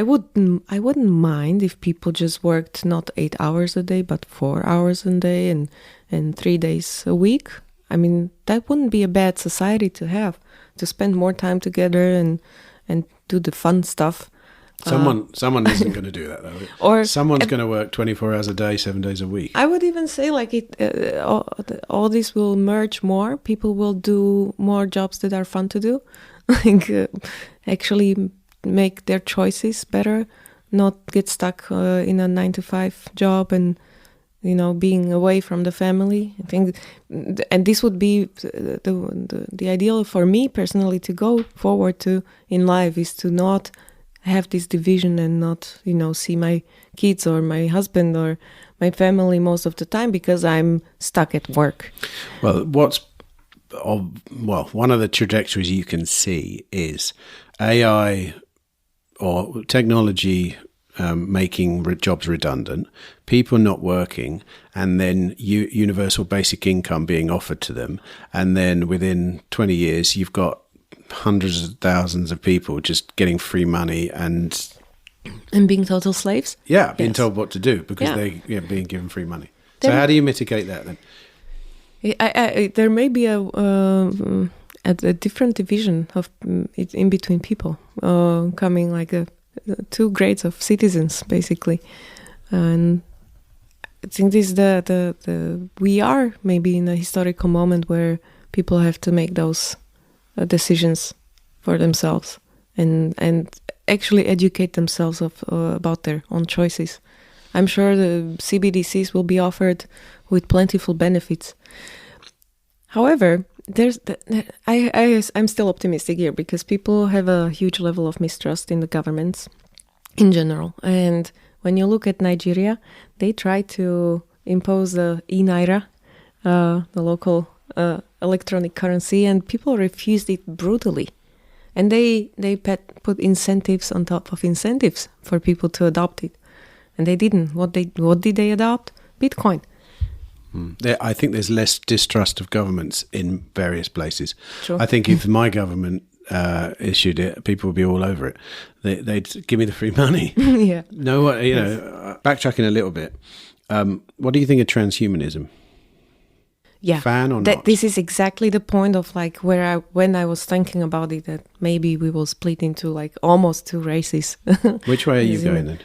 wouldn't mind if people just worked not 8 hours a day, but 4 hours a day and 3 days a week. I mean, that wouldn't be a bad society to have, to spend more time together and do the fun stuff. Someone isn't going to do that, though. Or someone's going to work 24 hours a day, 7 days a week. I would even say, like, all this will merge more. People will do more jobs that are fun to do. Actually make their choices better, not get stuck in a 9-to-5 job and being away from the family. I think, and this would be the ideal for me personally to go forward to in life, is to not have this division and not see my kids or my husband or my family most of the time because I'm stuck at work. Well, one of the trajectories you can see is AI or technology making jobs redundant, people not working, and then universal basic income being offered to them. And then within 20 years, you've got hundreds of thousands of people just getting free money and being total slaves. Yeah, being told what to do because they're being given free money. So how do you mitigate that then? There may be a different division of in between people, coming like two grades of citizens, basically. And I think this we are maybe in a historical moment where people have to make those decisions for themselves and actually educate themselves about their own choices. I'm sure the CBDCs will be offered with plentiful benefits. However, I'm still optimistic here because people have a huge level of mistrust in the governments in general. And when you look at Nigeria, they try to impose the e-naira, the local electronic currency, and people refused it brutally. And they put incentives on top of incentives for people to adopt it. And they didn't. What did they adopt? Bitcoin. I think there's less distrust of governments in various places. Sure. I think if my government issued it, people would be all over it. They'd give me the free money. Yeah. No, backtracking a little bit. What do you think of transhumanism? fan or not? This is exactly the point of like when I was thinking about it, that maybe we will split into like almost two races. Which way are you going then?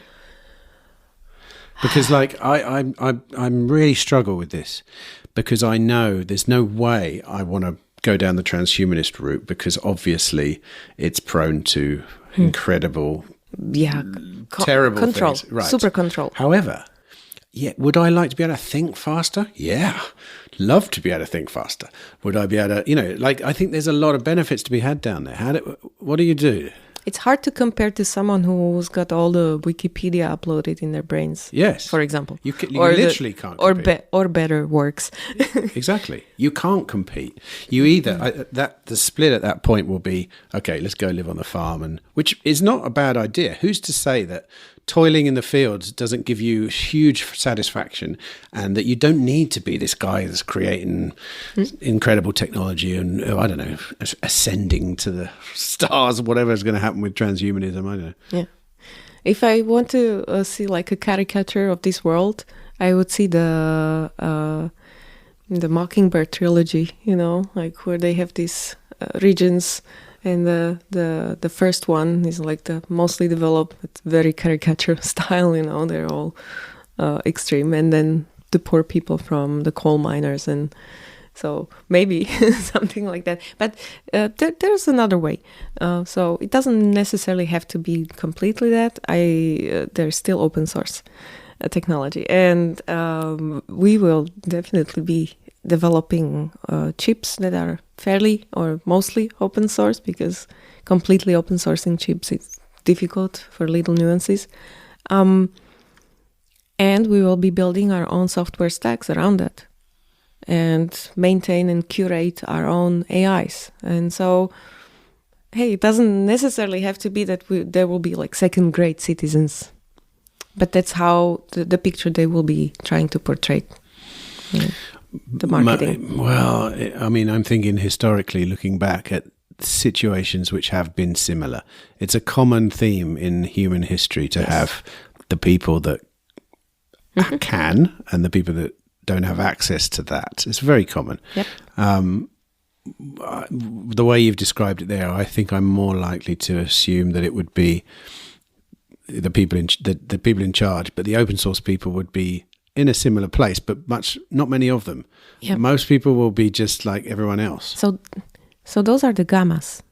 Because like I'm really struggle with this, because I know there's no way I want to go down the transhumanist route, because obviously it's prone to incredible, terrible control, things. Right. super control. However, would I like to be able to think faster? Yeah, love to be able to think faster. Would I be able to, I think there's a lot of benefits to be had down there. What do you do? It's hard to compare to someone who's got all the Wikipedia uploaded in their brains. Yes, for example, you literally can't compete. or better works. Exactly, you can't compete. You either the split at that point will be, okay, let's go live on the farm, which is not a bad idea. Who's to say that toiling in the fields doesn't give you huge satisfaction, and that you don't need to be this guy that's creating incredible technology and I don't know, ascending to the stars, whatever is going to happen with transhumanism. I don't know. Yeah, if I want to see like a caricature of this world, I would see the Mockingbird trilogy. Like where they have these regions. And the first one is like the mostly developed, it's very caricature style, they're all extreme. And then the poor people from the coal miners. And so maybe something like that. But there's another way. So it doesn't necessarily have to be completely that. There's still open source technology. And we will definitely be developing chips that are fairly or mostly open source, because completely open sourcing chips is difficult for little nuances. And we will be building our own software stacks around that and maintain and curate our own AIs. And so, hey, it doesn't necessarily have to be that there will be like second-grade citizens, but that's how the picture they will be trying to portray. The marketing. I'm thinking historically, looking back at situations which have been similar. It's a common theme in human history to have the people that can and the people that don't have access to that. It's very common. Yep. The way you've described it there, I think I'm more likely to assume that it would be the people in charge, but the open source people would be in a similar place, but not many of them. Yep. Most people will be just like everyone else. So those are the gammas.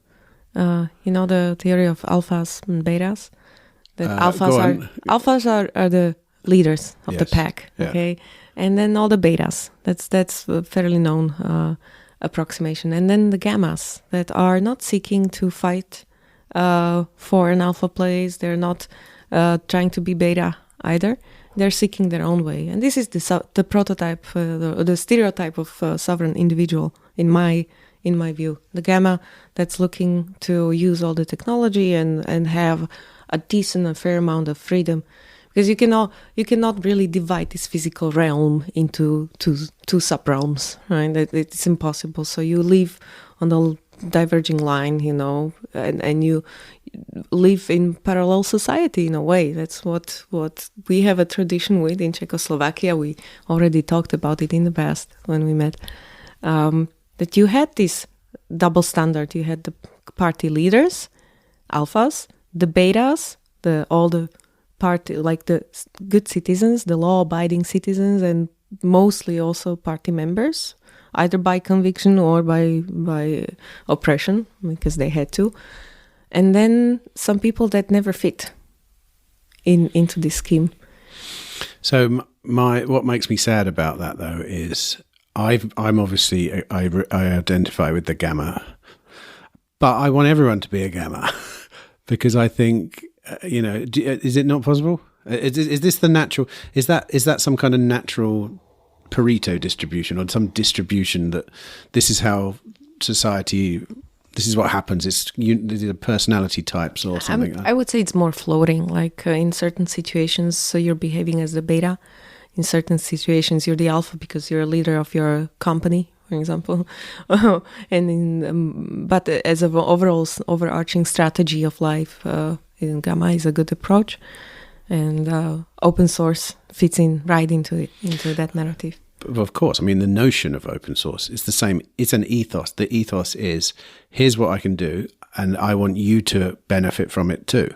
The theory of alphas and betas. That alphas are the leaders of the pack. Okay, and then all the betas. That's a fairly known approximation. And then the gammas that are not seeking to fight for an alpha place. They're not trying to be beta either. They're seeking their own way, and this is the prototype, the stereotype of sovereign individual in my view. The gamma that's looking to use all the technology and have a decent and fair amount of freedom, because you cannot really divide this physical realm into two sub-realms, right? It's impossible. So you live on the diverging line, and you live in parallel society in a way. That's what we have a tradition with in Czechoslovakia. We already talked about it in the past when we met, that you had this double standard. You had the party leaders, alphas, the betas, all the party, like the good citizens, the law-abiding citizens, and mostly also party members, either by conviction or by oppression, because they had to. And then some people that never fit into this scheme. So what makes me sad about that, though, is I'm obviously I identify with the gamma, but I want everyone to be a gamma because I think is it not possible? Is this the natural? Is that some kind of natural Pareto distribution or some distribution that this is how society? This is what happens. It's the personality types or something. I would say it's more floating. Like in certain situations, so you're behaving as the beta. In certain situations, you're the alpha because you're a leader of your company, for example. But as an overall overarching strategy of life, gamma is a good approach, and open source fits in right into that narrative. of course. I mean, the notion of open source is the same. It's an ethos. The ethos is, here's what I can do, and I want you to benefit from it too.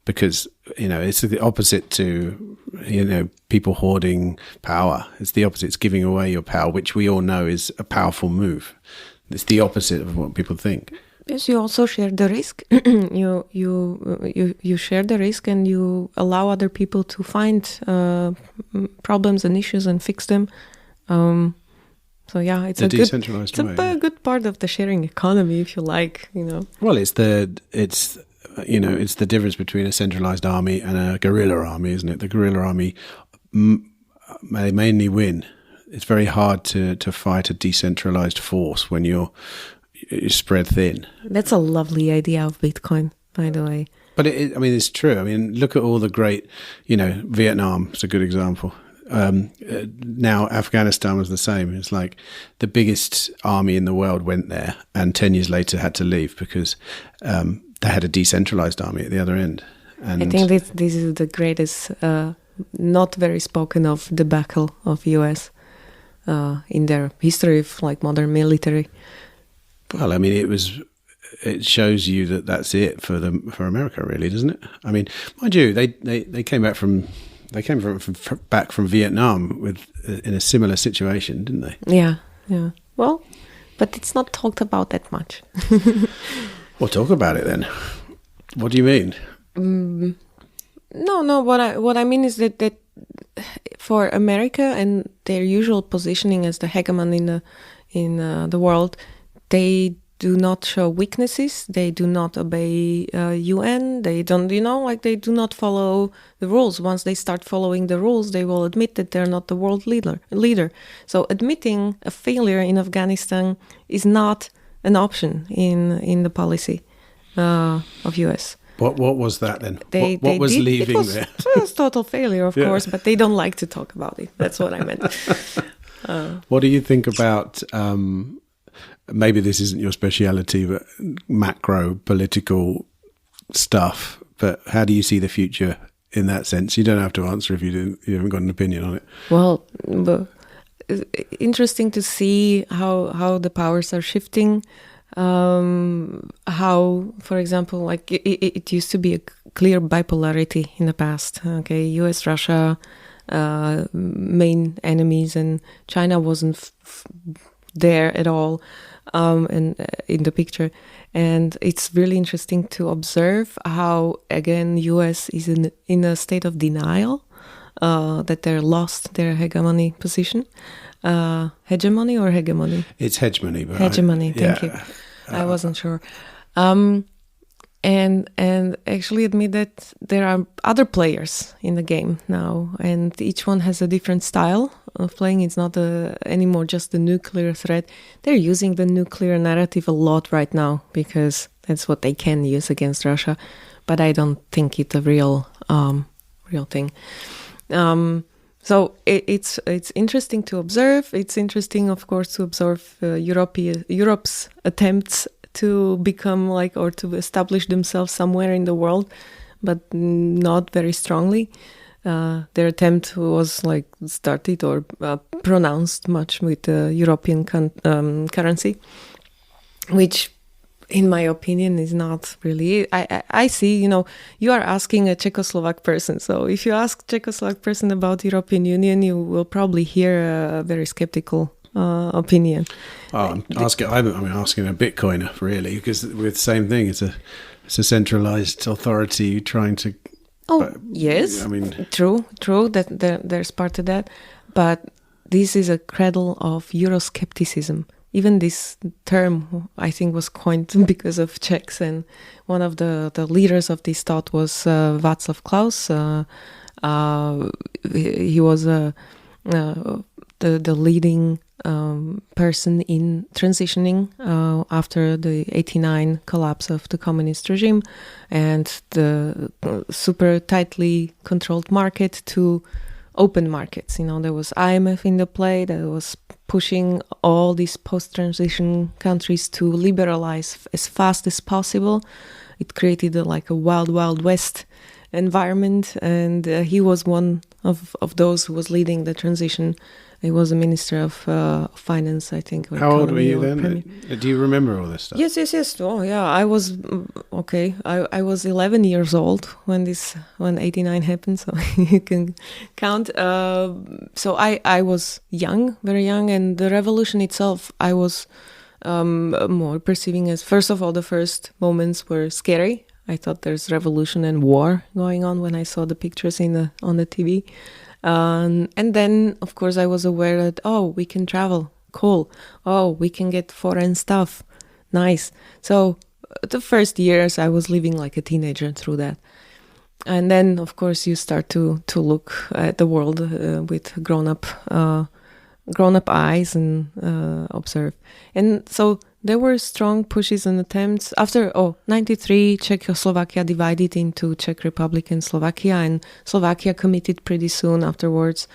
Because, it's the opposite to, people hoarding power. It's the opposite. It's giving away your power, which we all know is a powerful move. It's the opposite of what people think. Yes, you also share the risk. you share the risk, and you allow other people to find problems and issues and fix them. So yeah, it's a decentralized way. A good part of the sharing economy, if you like. Well, it's the difference between a centralized army and a guerrilla army, isn't it? The guerrilla army, they mainly win. It's very hard to fight a decentralized force when you're spread thin. That's a lovely idea of Bitcoin, by the way. But it's true. I mean, look at all the great, Vietnam is a good example. Now Afghanistan was the same. It's like the biggest army in the world went there, and 10 years later had to leave because they had a decentralized army at the other end. And I think this is the greatest, not very spoken of debacle of US in their history of modern military. Well, I mean, it shows you that that's it for America, really, doesn't it? I mean, mind you, they came back from Vietnam in a similar situation, didn't they? Yeah. Well, but it's not talked about that much. Well, talk about it then. What do you mean? No. What I mean is that for America and their usual positioning as the hegemon in the world, they do not show weaknesses. They do not obey UN. They don't, they do not follow the rules. Once they start following the rules, they will admit that they're not the world leader. So admitting a failure in Afghanistan is not an option in the policy of US. What was that then? What was leaving there? It was total failure, of course, but they don't like to talk about it. That's what I meant. What do you think about... maybe this isn't your speciality, but macro political stuff. But how do you see the future in that sense? You don't have to answer if you haven't got an opinion on it. Well, interesting to see how the powers are shifting. How, for example, it used to be a clear bipolarity in the past. Okay, U.S., Russia, main enemies, and China wasn't there at all. And in the picture, and it's really interesting to observe how again U.S. is in a state of denial that they lost their hegemony position. Hegemony or hegemony? It's hegemony. But hegemony. Thank you. I wasn't sure. And actually admit that there are other players in the game now, and each one has a different style of playing. It's not anymore just the nuclear threat. They're using the nuclear narrative a lot right now because that's what they can use against Russia, but I don't think it's a real thing. So it's interesting to observe. It's interesting, of course, to observe Europe's attempts to become or to establish themselves somewhere in the world, but not very strongly. Their attempt was started or pronounced much with the European currency, which in my opinion is not really. I see, you are asking a Czechoslovak person. So if you ask Czechoslovak person about European Union, you will probably hear a very skeptical opinion. I'm asking a Bitcoiner really, because with the same thing, it's a centralized authority trying to. Yes. I mean, true. That there's part of that, but this is a cradle of Euroscepticism. Even this term, I think, was coined because of Czechs, and one of the leaders of this thought was Václav Klaus. He was the leading person in transitioning after the 1989 collapse of the communist regime and the super tightly controlled market to open markets. There was IMF in the play that was pushing all these post-transition countries to liberalize as fast as possible. It created a wild, wild west environment, and he was one of those who was leading the transition He was a minister of finance, I think. How old were you then? Do you remember all this stuff? Yes. Oh, yeah. I was okay. I was 11 years old when 89 happened, so you can count. So I was young, very young, and the revolution itself, I was more perceiving as, first of all, the first moments were scary. I thought there's revolution and war going on when I saw the pictures on the TV. And then, of course, I was aware that, we can travel. Cool. We can get foreign stuff. Nice. So the first years I was living like a teenager through that. And then, of course, you start to look at the world with grown-up eyes and observe. And so there were strong pushes and attempts. After 93, Czechoslovakia divided into Czech Republic and Slovakia, and Slovakia committed pretty soon afterwards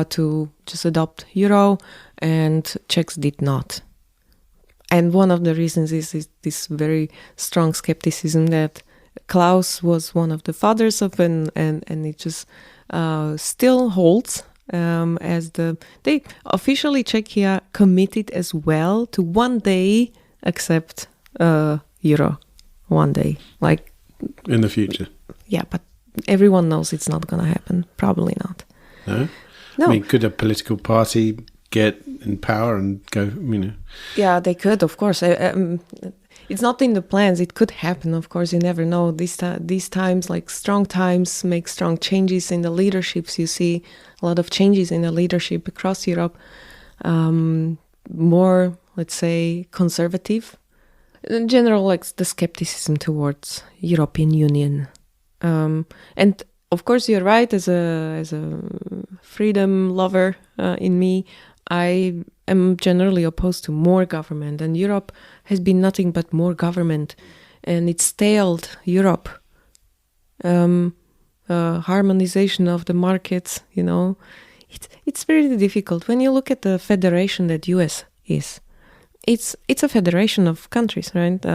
to just adopt euro, and Czechs did not. And one of the reasons is this very strong skepticism that Klaus was one of the fathers of, and it just still holds. They officially Czechia committed as well to one day accept euro, one day, like in the future. Yeah, but everyone knows it's not going to happen. Probably not. No. I mean, could a political party get in power and go? Yeah, they could, of course. It's not in the plans. It could happen, of course. You never know. These times, like strong times, make strong changes in the leaderships. You see a lot of changes in the leadership across Europe. More, let's say, conservative. In general, like the skepticism towards European Union. And of course, you're right. As a freedom lover in me, I am generally opposed to more government, and Europe has been nothing but more government, and it staled Europe. Harmonization of the markets, it's very difficult. When you look at the federation that US is, it's a federation of countries, right?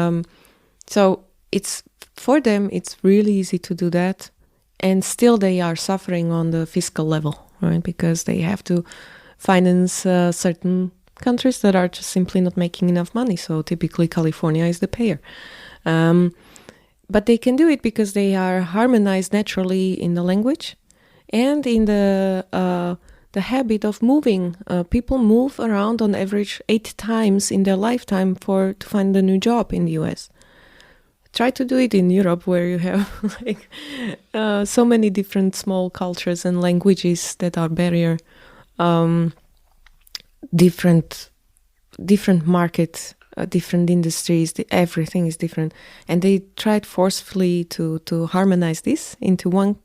So it's for them, it's really easy to do that, and still they are suffering on the fiscal level, right? Because they have to finance certain countries that are just simply not making enough money. So typically California is the payer. But they can do it because they are harmonized naturally in the language and in the habit of moving. People move around on average 8 times in their lifetime to find a new job in the US. Try to do it in Europe, where you have so many different small cultures and languages that are barrier. Different markets, different industries, everything is different. And they tried forcefully to harmonize this into one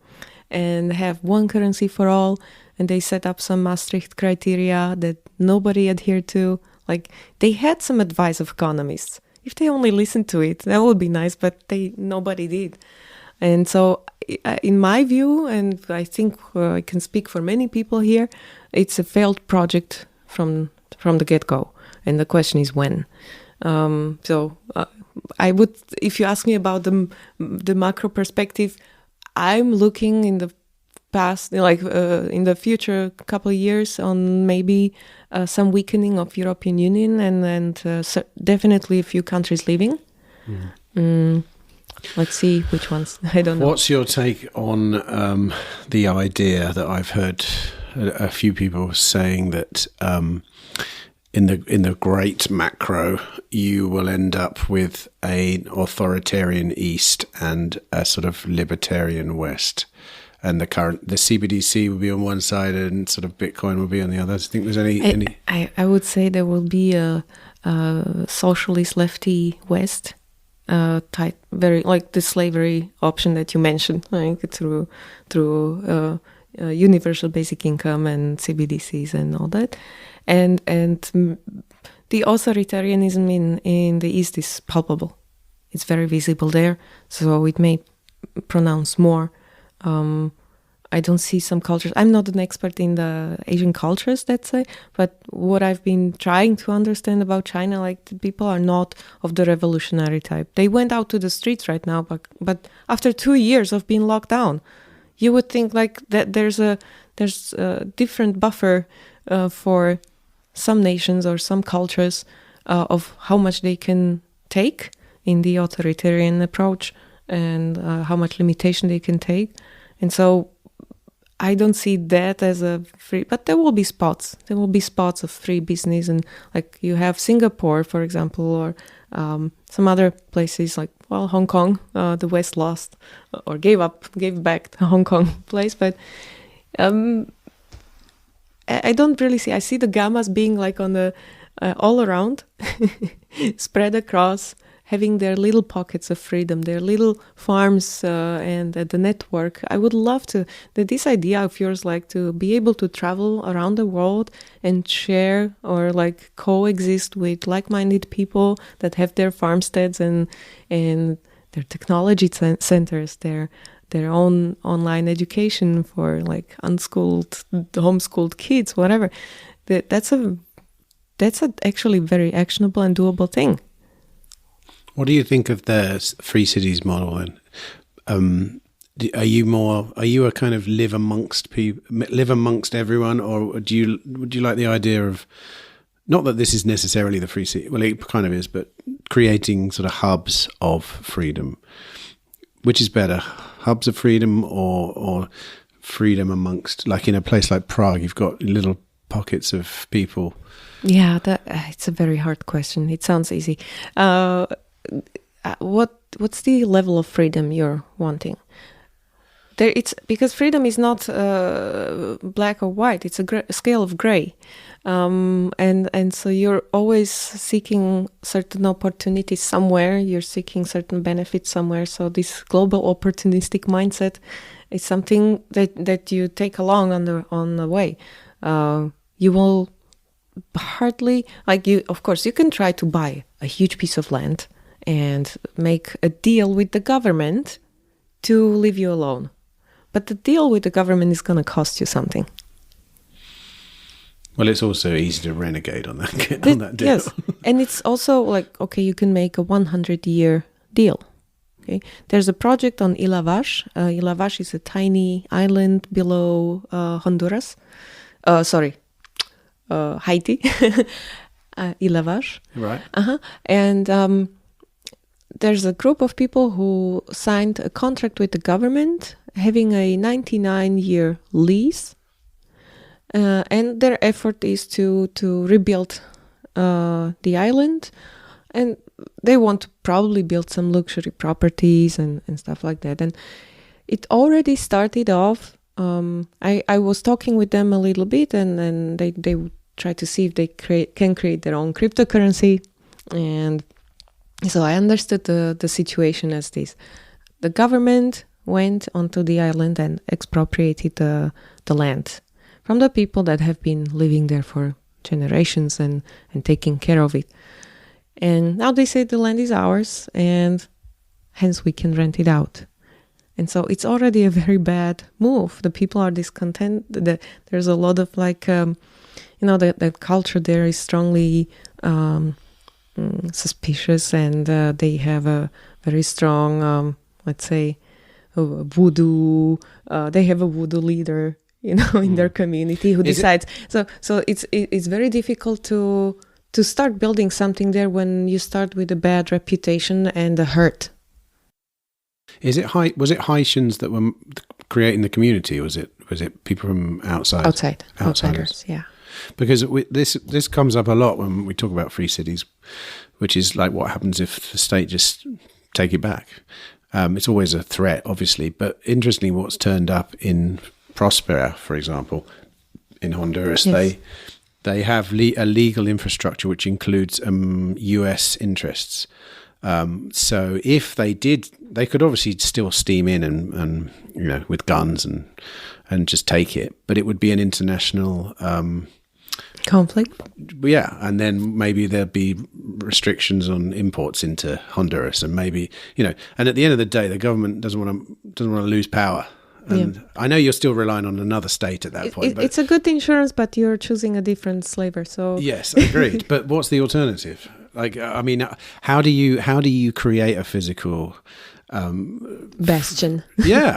and have one currency for all. And they set up some Maastricht criteria that nobody adhered to. Like, they had some advice of economists. If they only listened to it, that would be nice, but nobody did. And so, in my view, and I think I can speak for many people here, it's a failed project from the get-go. And the question is when. I would, if you ask me about the macro perspective, I'm looking in the past, in the future couple of years, on maybe some weakening of European Union and definitely a few countries leaving. Let's see which ones. I don't know. What's your take on the idea that I've heard a few people saying that in the great macro, you will end up with an authoritarian East and a sort of libertarian West, and the CBDC will be on one side and sort of Bitcoin will be on the other? Do you think there's any? I would say there will be a socialist lefty West. Type, very like the slavery option that you mentioned, like through universal basic income and CBDCs and all that, and the authoritarianism in the East is palpable. It's very visible there, so it may pronounce more. I don't see some cultures. I'm not an expert in the Asian cultures, let's say, but what I've been trying to understand about China, like, the people are not of the revolutionary type. They went out to the streets right now, but after 2 years of being locked down, you would think like that there's a different buffer for some nations or some cultures of how much they can take in the authoritarian approach and how much limitation they can take. And so I don't see that as a free, but there will be spots. There will be spots of free business, and like you have Singapore, for example, or some other places like, well, Hong Kong. The West lost or gave back the Hong Kong place, but I don't really see. I see the gammas being like on the all around, spread across, having their little pockets of freedom, their little farms and the network. I would love to, this idea of yours, like to be able to travel around the world and share or like coexist with like-minded people that have their farmsteads and their technology centers, their own online education for like unschooled, homeschooled kids, whatever. That's actually very actionable and doable thing. What do you think of the Free Cities model? And are you a kind of live amongst everyone, or would you like the idea of, not that this is necessarily the free city, well, it kind of is, but creating sort of hubs of freedom? Which is better, hubs of freedom or freedom amongst, like in a place like Prague, you've got little pockets of people? Yeah, it's a very hard question. It sounds easy. What's the level of freedom you're wanting? It's because freedom is not black or white. It's a scale of gray, and so you're always seeking certain opportunities somewhere. You're seeking certain benefits somewhere. So this global opportunistic mindset is something that you take along on the way. You will hardly, like, you. Of course, you can try to buy a huge piece of land and make a deal with the government to leave you alone. But the deal with the government is going to cost you something. Well, it's also easy to renegade on that deal. Yes, and it's also like, okay, you can make a 100-year deal. Okay, there's a project on Isla Vache. Isla Vache is a tiny island below Honduras. Haiti. Isla Vache. Right. And there's a group of people who signed a contract with the government having a 99-year lease, and their effort is to rebuild the island, and they want to probably build some luxury properties and stuff like that. And it already started off. I was talking with them a little bit, and they would try to see if they can create their own cryptocurrency. And so I understood the situation as this. The government went onto the island and expropriated the land from the people that have been living there for generations and taking care of it. And now they say the land is ours, and hence we can rent it out. And so it's already a very bad move. The people are discontent. There's a lot of the culture there is strongly suspicious, and they have a very strong, let's say, voodoo. They have a voodoo leader, in their community who decides. So it's very difficult to start building something there when you start with a bad reputation and a hurt. Was it Haitians that were creating the community, or was it people from outside? Outsiders, yeah. Because this comes up a lot when we talk about free cities, which is like, what happens if the state just take it back? It's always a threat, obviously, but interestingly, what's turned up in Prospera, for example, in Honduras, yes. They have a legal infrastructure which includes US interests. So if they did, they could obviously still steam in and with guns and just take it, but it would be an international conflict. Yeah, and then maybe there'd be restrictions on imports into Honduras, and maybe and at the end of the day, the government doesn't want to lose power. And I know you're still relying on another state at that point. But it's a good insurance, but you're choosing a different slaver. So yes, agreed. But what's the alternative? Like, I mean, how do you create a physical bastion?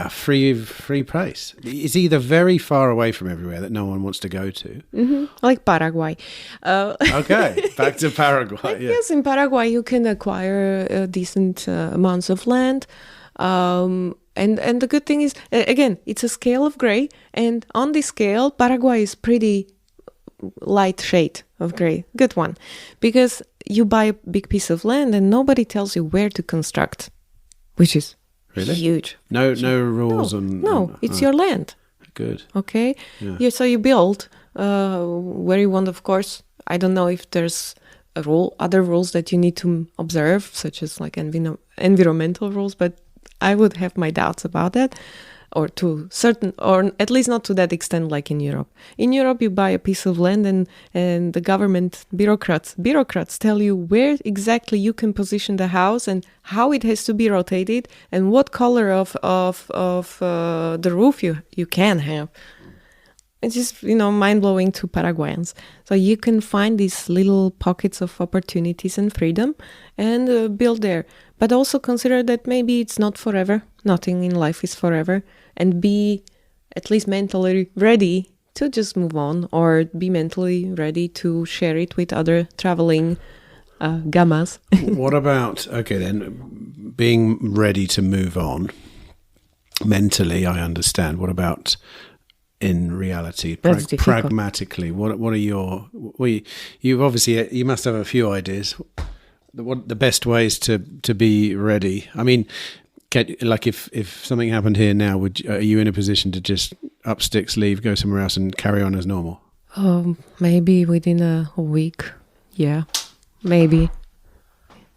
free place. It's either very far away from everywhere that no one wants to go to. Like Paraguay. Okay, back to Paraguay. Yeah. Yes, in Paraguay you can acquire decent amounts of land. And the good thing is, again, it's a scale of gray. And on this scale, Paraguay is pretty light shade of gray. Good one. Because you buy a big piece of land and nobody tells you where to construct. Which is really huge. No rules it's your land. Good. Okay. Yeah. So you build where you want. Of course, I don't know if there's other rules that you need to observe, such as like environmental rules. But I would have my doubts about that, or at least not to that extent like in Europe. In Europe, you buy a piece of land and the government bureaucrats tell you where exactly you can position the house and how it has to be rotated and what color of the roof you can have. It's just, mind-blowing to Paraguayans. So you can find these little pockets of opportunities and freedom and build there. But also consider that maybe it's not forever. Nothing in life is forever. And be at least mentally ready to just move on, or be mentally ready to share it with other traveling gammas. What about, being ready to move on mentally, I understand. What about in reality, pragmatically? What are you must have a few ideas. What the best ways to be ready? I mean, if something happened here now, are you in a position to just up sticks, leave, go somewhere else, and carry on as normal? Maybe within a week. Yeah, maybe.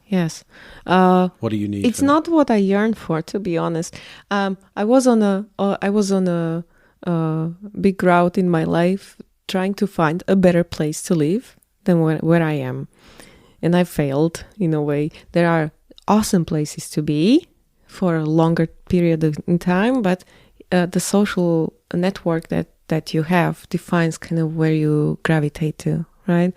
Yes. What do you need? It's not what I yearn for, to be honest. I was on a big route in my life, trying to find a better place to live than where I am, and I failed in a way. There are awesome places to be for a longer period of time, but the social network that you have defines kind of where you gravitate to, right?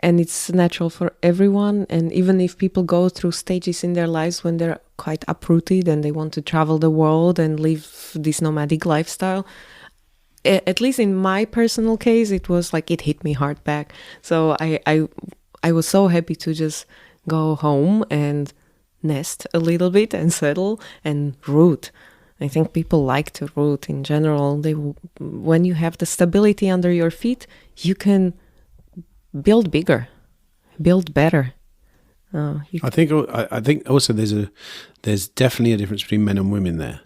And it's natural for everyone. And even if people go through stages in their lives when they're quite uprooted and they want to travel the world and live this nomadic lifestyle, at least in my personal case, it was like it hit me hard back. So I was so happy to just go home and nest a little bit and settle and root. I think people like to root in general. When you have the stability under your feet, you can build bigger, build better. I think also there's definitely a difference between men and women there.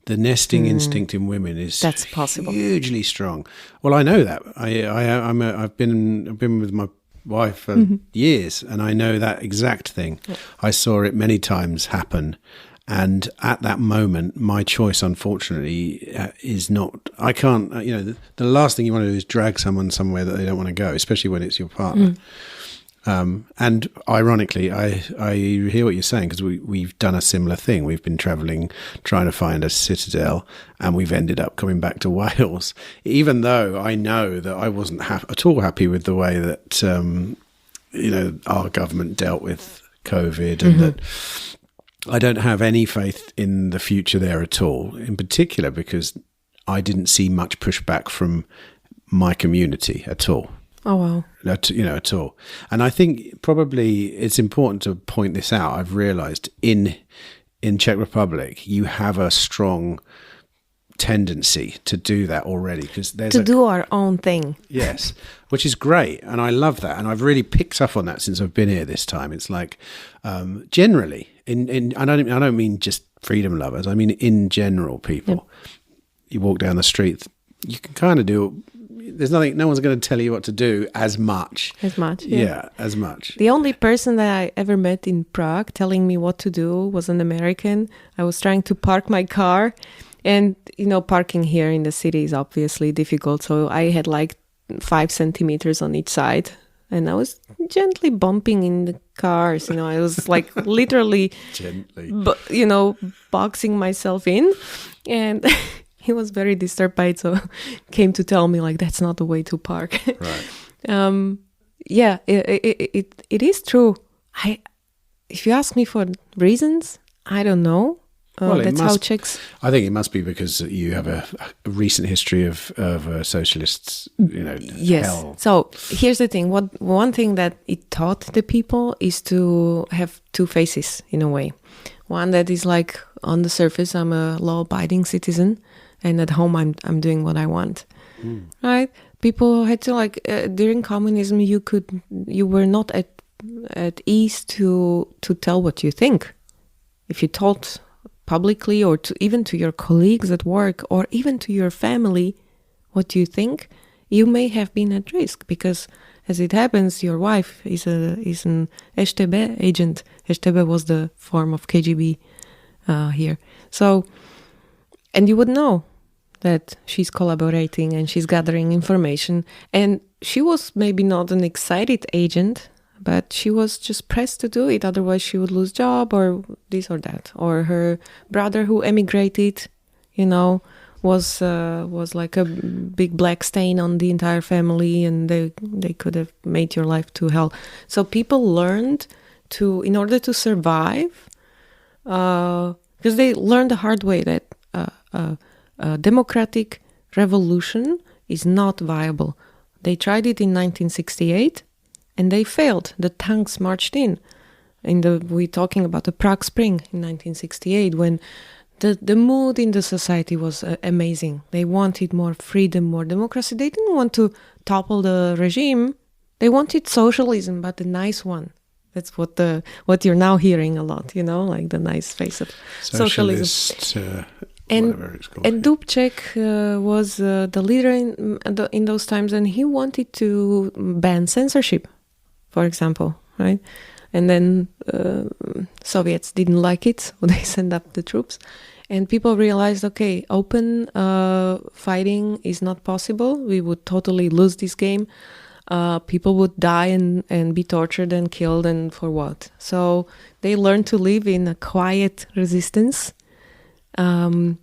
The nesting instinct in women is hugely strong. Well, I know that. I've been with my wife for years, and I know that exact thing. Yeah. I saw it many times happen, and at that moment, my choice, unfortunately, is not. I can't. The last thing you want to do is drag someone somewhere that they don't want to go, especially when it's your partner. And ironically, I hear what you're saying, because we've done a similar thing. We've been traveling, trying to find a citadel, and we've ended up coming back to Wales, even though I know that I wasn't at all happy with the way that, our government dealt with COVID, and that I don't have any faith in the future there at all, in particular because I didn't see much pushback from my community at all. Oh, wow. At all. And I think probably it's important to point this out. I've realized in Czech Republic, you have a strong tendency to do that already, because there's do our own thing. Yes, which is great. And I love that. And I've really picked up on that since I've been here this time. It's like, generally, I don't mean just freedom lovers. I mean, in general, people, you walk down the street, you can kind of do. There's nothing. No one's going to tell you what to do as much. Yeah, as much. The only person that I ever met in Prague telling me what to do was an American. I was trying to park my car, and parking here in the city is obviously difficult. So I had like 5 centimeters on each side, and I was gently bumping in the cars. I was like literally gently, boxing myself in, and. He was very disturbed by it, so came to tell me like that's not the way to park. Right. It is true. if you ask me for reasons, I don't know. That's how Czechs. I think it must be because you have a recent history of socialists, Yes. hell. So here's the thing. One thing that it taught the people is to have two faces in a way. One that is like on the surface, I'm a law-abiding citizen, and at home I'm doing what I want. Right? People had to during communism you were not at ease to tell what you think. If you told publicly or even to your colleagues at work or even to your family what you think, you may have been at risk because, as it happens, your wife is an STB agent. STB was the form of KGB here. So, and you would know that she's collaborating and she's gathering information. And she was maybe not an excited agent, but she was just pressed to do it. Otherwise, she would lose job or this or that. Or her brother who emigrated, was like a big black stain on the entire family, and they could have made your life to hell. So people learned in order to survive, because they learned the hard way that a democratic revolution is not viable. They tried it in 1968. And they failed. The tanks marched in. We're talking about the Prague Spring in 1968, when the mood in the society was amazing. They wanted more freedom, more democracy. They didn't want to topple the regime. They wanted socialism, but the nice one. That's what you're now hearing a lot, like the nice face of socialism. Whatever it's called. And Dubček was the leader in those times, and he wanted to ban censorship, for example, right? And then Soviets didn't like it, so they sent up the troops. And people realized, okay, open fighting is not possible. We would totally lose this game. People would die and be tortured and killed, and for what? So they learned to live in a quiet resistance. And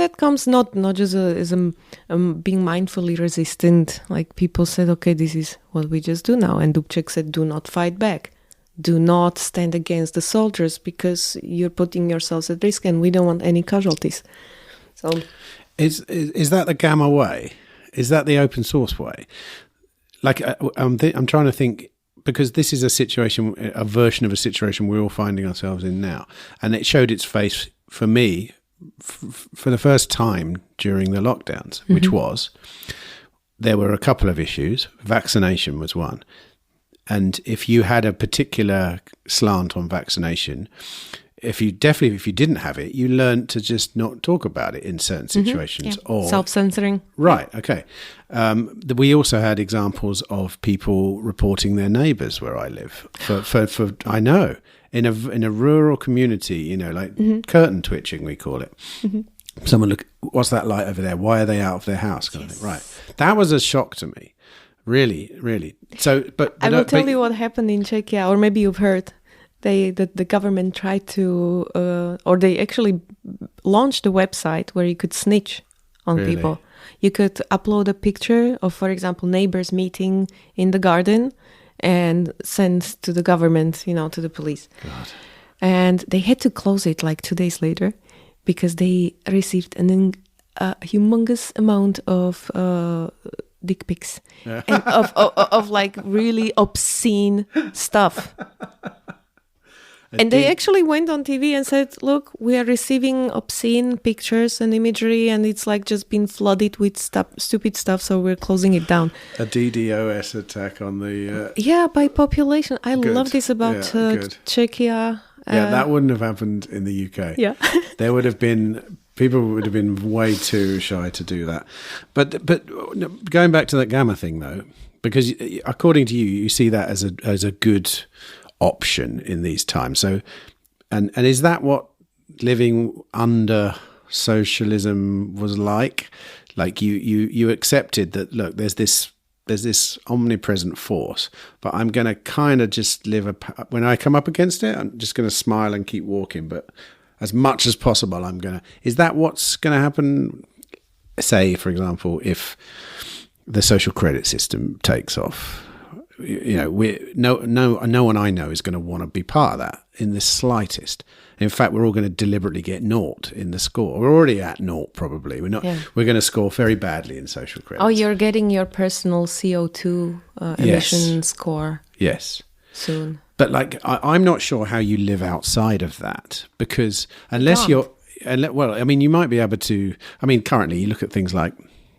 that comes not just as being mindfully resistant. Like people said, okay, this is what we just do now. And Dubček said, do not fight back. Do not stand against the soldiers because you're putting yourselves at risk and we don't want any casualties. So, Is that the Gamma way? Is that the open source way? Like, I'm trying to think, because this is a version of a situation we're all finding ourselves in now. And it showed its face for me for the first time during the lockdowns, which was, there were a couple of issues. Vaccination was one. And if you had a particular slant on vaccination, if you didn't have it, you learned to just not talk about it in certain situations. Or self-censoring. Right, okay. We also had examples of people reporting their neighbours where I live. For I know, in a rural community, curtain twitching, we call it. Someone look, what's that light over there? Why are they out of their house? Kind of thing. Right. That was a shock to me. Really, really. So, but I will tell you what happened in Czechia, or maybe you've heard. The government tried to, or they actually launched a website where you could snitch on people. You could upload a picture of, for example, neighbors meeting in the garden and send to the government, to the police. God. And they had to close it like 2 days later because they received a humongous amount of dick pics and of like really obscene stuff. And they actually went on TV and said, look, we are receiving obscene pictures and imagery, and it's like just been flooded with stupid stuff, so we're closing it down. A DDoS attack on the... by population. I love this about Czechia. That wouldn't have happened in the UK. Yeah. People would have been way too shy to do that. But going back to that Gamma thing, though, because according to you, you see that as a good option in these times. So, and is that what living under socialism was like? Like you accepted that, look, there's this omnipresent force, but I'm going to kind of just when I come up against it, I'm just going to smile and keep walking. But as much as possible, is that what's going to happen? Say, for example, if the social credit system takes off, no one I know is going to want to be part of that in the slightest. In fact, we're all going to deliberately get naught in the score. We're already at naught, probably. We're not. Yeah. We're going to score very badly in social credit. Oh, you're getting your personal CO2 emission score. Yes. Soon. But I'm not sure how you live outside of that, because unless you might be able to. I mean, currently you look at things like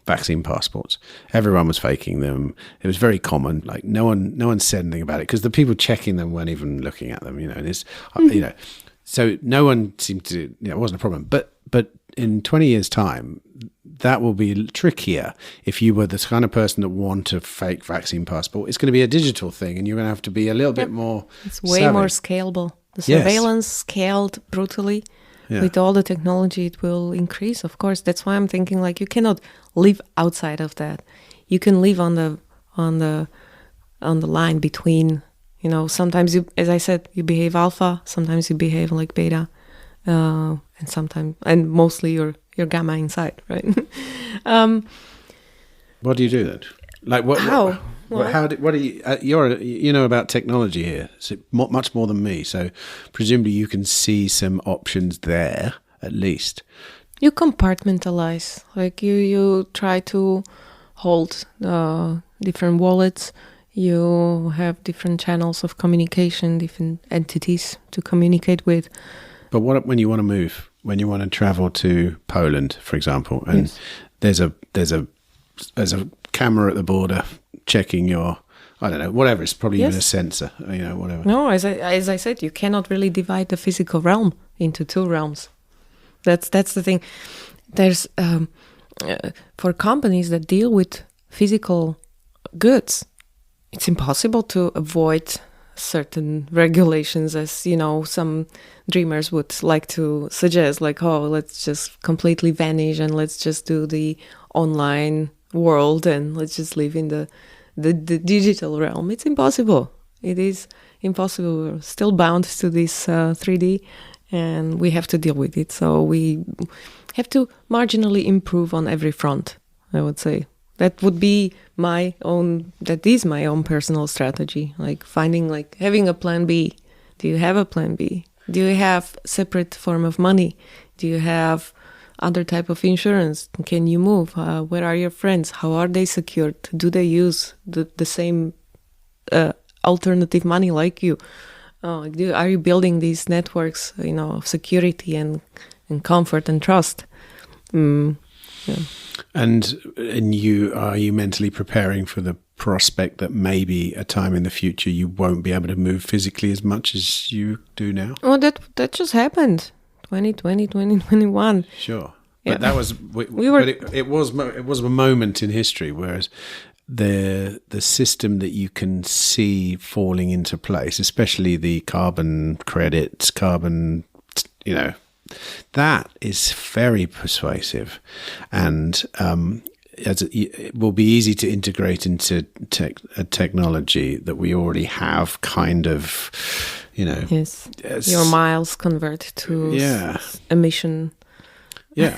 vaccine passports. Everyone was faking them. It was very common. Like no one said anything about it because the people checking them weren't even looking at them. And it's so no one seemed to. It wasn't a problem. But in 20 years' time, that will be trickier. If you were the kind of person that want a fake vaccine passport, it's going to be a digital thing, and you're going to have to be a little bit more. It's way more scalable. The surveillance scaled brutally. Yeah. With all the technology, it will increase, of course. That's why I'm thinking you cannot live outside of that. You can live on the line between. Sometimes you, as I said, you behave alpha. Sometimes you behave like beta, and mostly you're gamma inside, right? What do you do then? How? What do you? You know about technology here, so much more than me. So presumably you can see some options there at least. You compartmentalize, you try to hold different wallets. You have different channels of communication, different entities to communicate with. But what when you want to move? When you want to travel to Poland, for example, and there's a camera at the border checking your, I don't know, whatever. It's probably even a sensor, whatever. No, as I said, you cannot really divide the physical realm into two realms. That's the thing. There's for companies that deal with physical goods, it's impossible to avoid certain regulations, as some dreamers would like to suggest, let's just completely vanish and let's just do the online world and let's just live in the digital realm. It's impossible. It is impossible. We're still bound to this 3D, and we have to deal with it. So we have to marginally improve on every front, I would say. That would be that is my own personal strategy, having a plan B. Do you have a plan B? Do you have separate form of money? Do you have other type of insurance? Can you move? Where are your friends? How are they secured? Do they use the same alternative money like you? Are you building these networks, of security and comfort and trust? Yeah. And are you mentally preparing for the prospect that maybe a time in the future you won't be able to move physically as much as you do now? Oh, that just happened. 2020, 2021. Sure. Yeah. But that was it was a moment in history, whereas the system that you can see falling into place, especially the carbon credits, that is very persuasive, and it will be easy to integrate into a technology that we already have, kind of, Yes, your miles convert to emission. Yeah,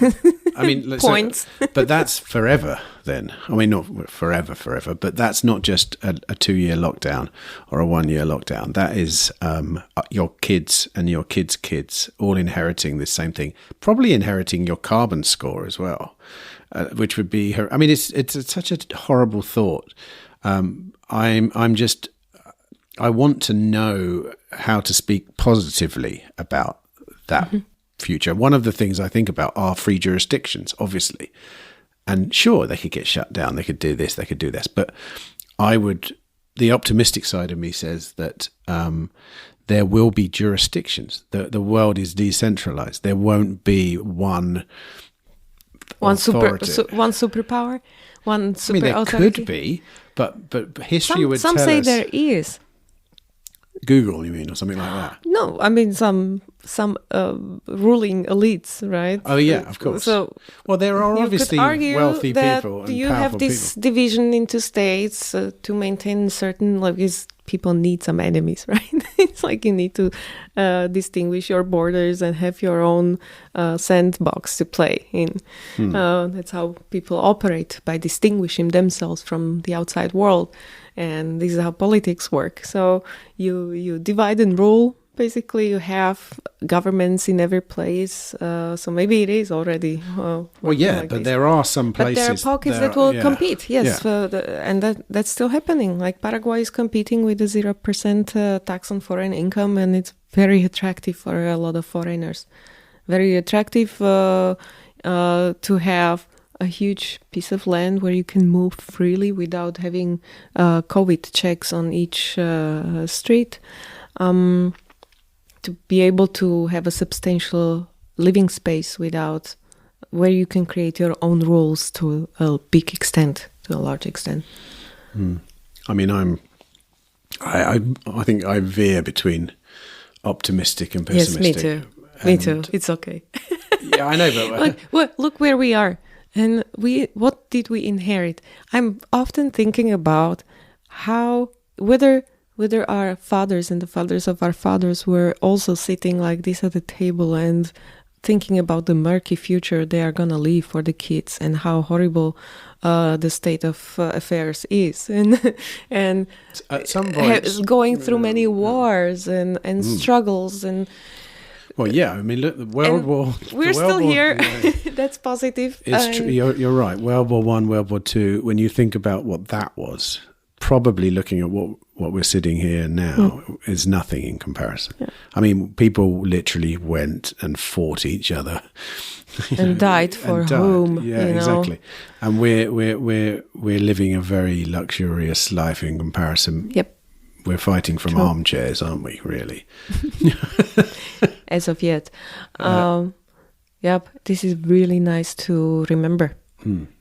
I mean points. But that's forever. Then I mean, not forever, but that's not just a 2-year lockdown or a 1-year lockdown. That is your kids and your kids' kids all inheriting this same thing. Probably inheriting your carbon score as well, which would be. I mean, it's such a horrible thought. I want to know how to speak positively about that. Mm-hmm. Future. One of the things I think about are free jurisdictions, obviously. And sure, they could get shut down, they could do this, they could do this. But the optimistic side of me says that there will be jurisdictions. The world is decentralized. There won't be one superpower, one super there authority. Could be, but history would tell us. Some say there is. Google, you mean, or something like that? No, I mean some ruling elites, right? Oh yeah, of course. So, well, there are obviously wealthy people and you powerful have this people. division into states to maintain certain, people need some enemies, right? It's like you need to distinguish your borders and have your own sandbox to play in. That's how people operate, by distinguishing themselves from the outside world. And this is how politics work. So you divide and rule. Basically, you have governments in every place. So maybe it is already. Well, yeah, like but this. there are some places. But there are pockets that will compete. Yes, and that's still happening. Like Paraguay is competing with a 0% tax on foreign income, and it's very attractive for a lot of foreigners. Very attractive to have a huge piece of land where you can move freely without having COVID checks on each street. To be able to have a substantial living space where you can create your own rules to a big extent, to a large extent. I mean, I think I veer between optimistic and pessimistic. Yes, me too. Me too. It's okay. Yeah, I know, but look where we are, and what did we inherit? I'm often thinking about whether our fathers and the fathers of our fathers were also sitting like this at the table and thinking about the murky future they are going to leave for the kids, and how horrible the state of affairs is, and at some point going through many wars and struggles and. Well, yeah, I mean, look, the World War. We're still here. Yeah. That's positive. It's true. You're right. World War I, World War II. When you think about what that was, probably looking at what we're sitting here now is nothing in comparison. Yeah. I mean, people literally went and fought each other and died for whom? Yeah, exactly. And we're living a very luxurious life in comparison. Yep. We're fighting from armchairs, aren't we? Really. As of yet. Yep. This is really nice to remember.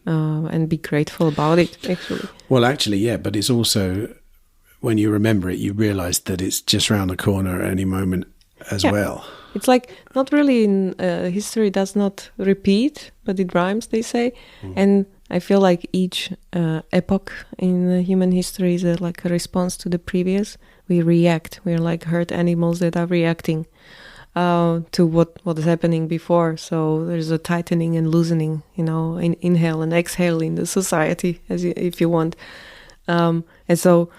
And be grateful about it, actually. Well, actually, yeah, but it's also, when you remember it, you realize that it's just around the corner at any moment as well. It's like, not really in history does not repeat, but it rhymes, they say. And I feel like each epoch in human history is like a response to the previous. We react. We're like herd animals that are reacting to what is happening before. So there's a tightening and loosening, inhale and exhale in the society, if you want. And so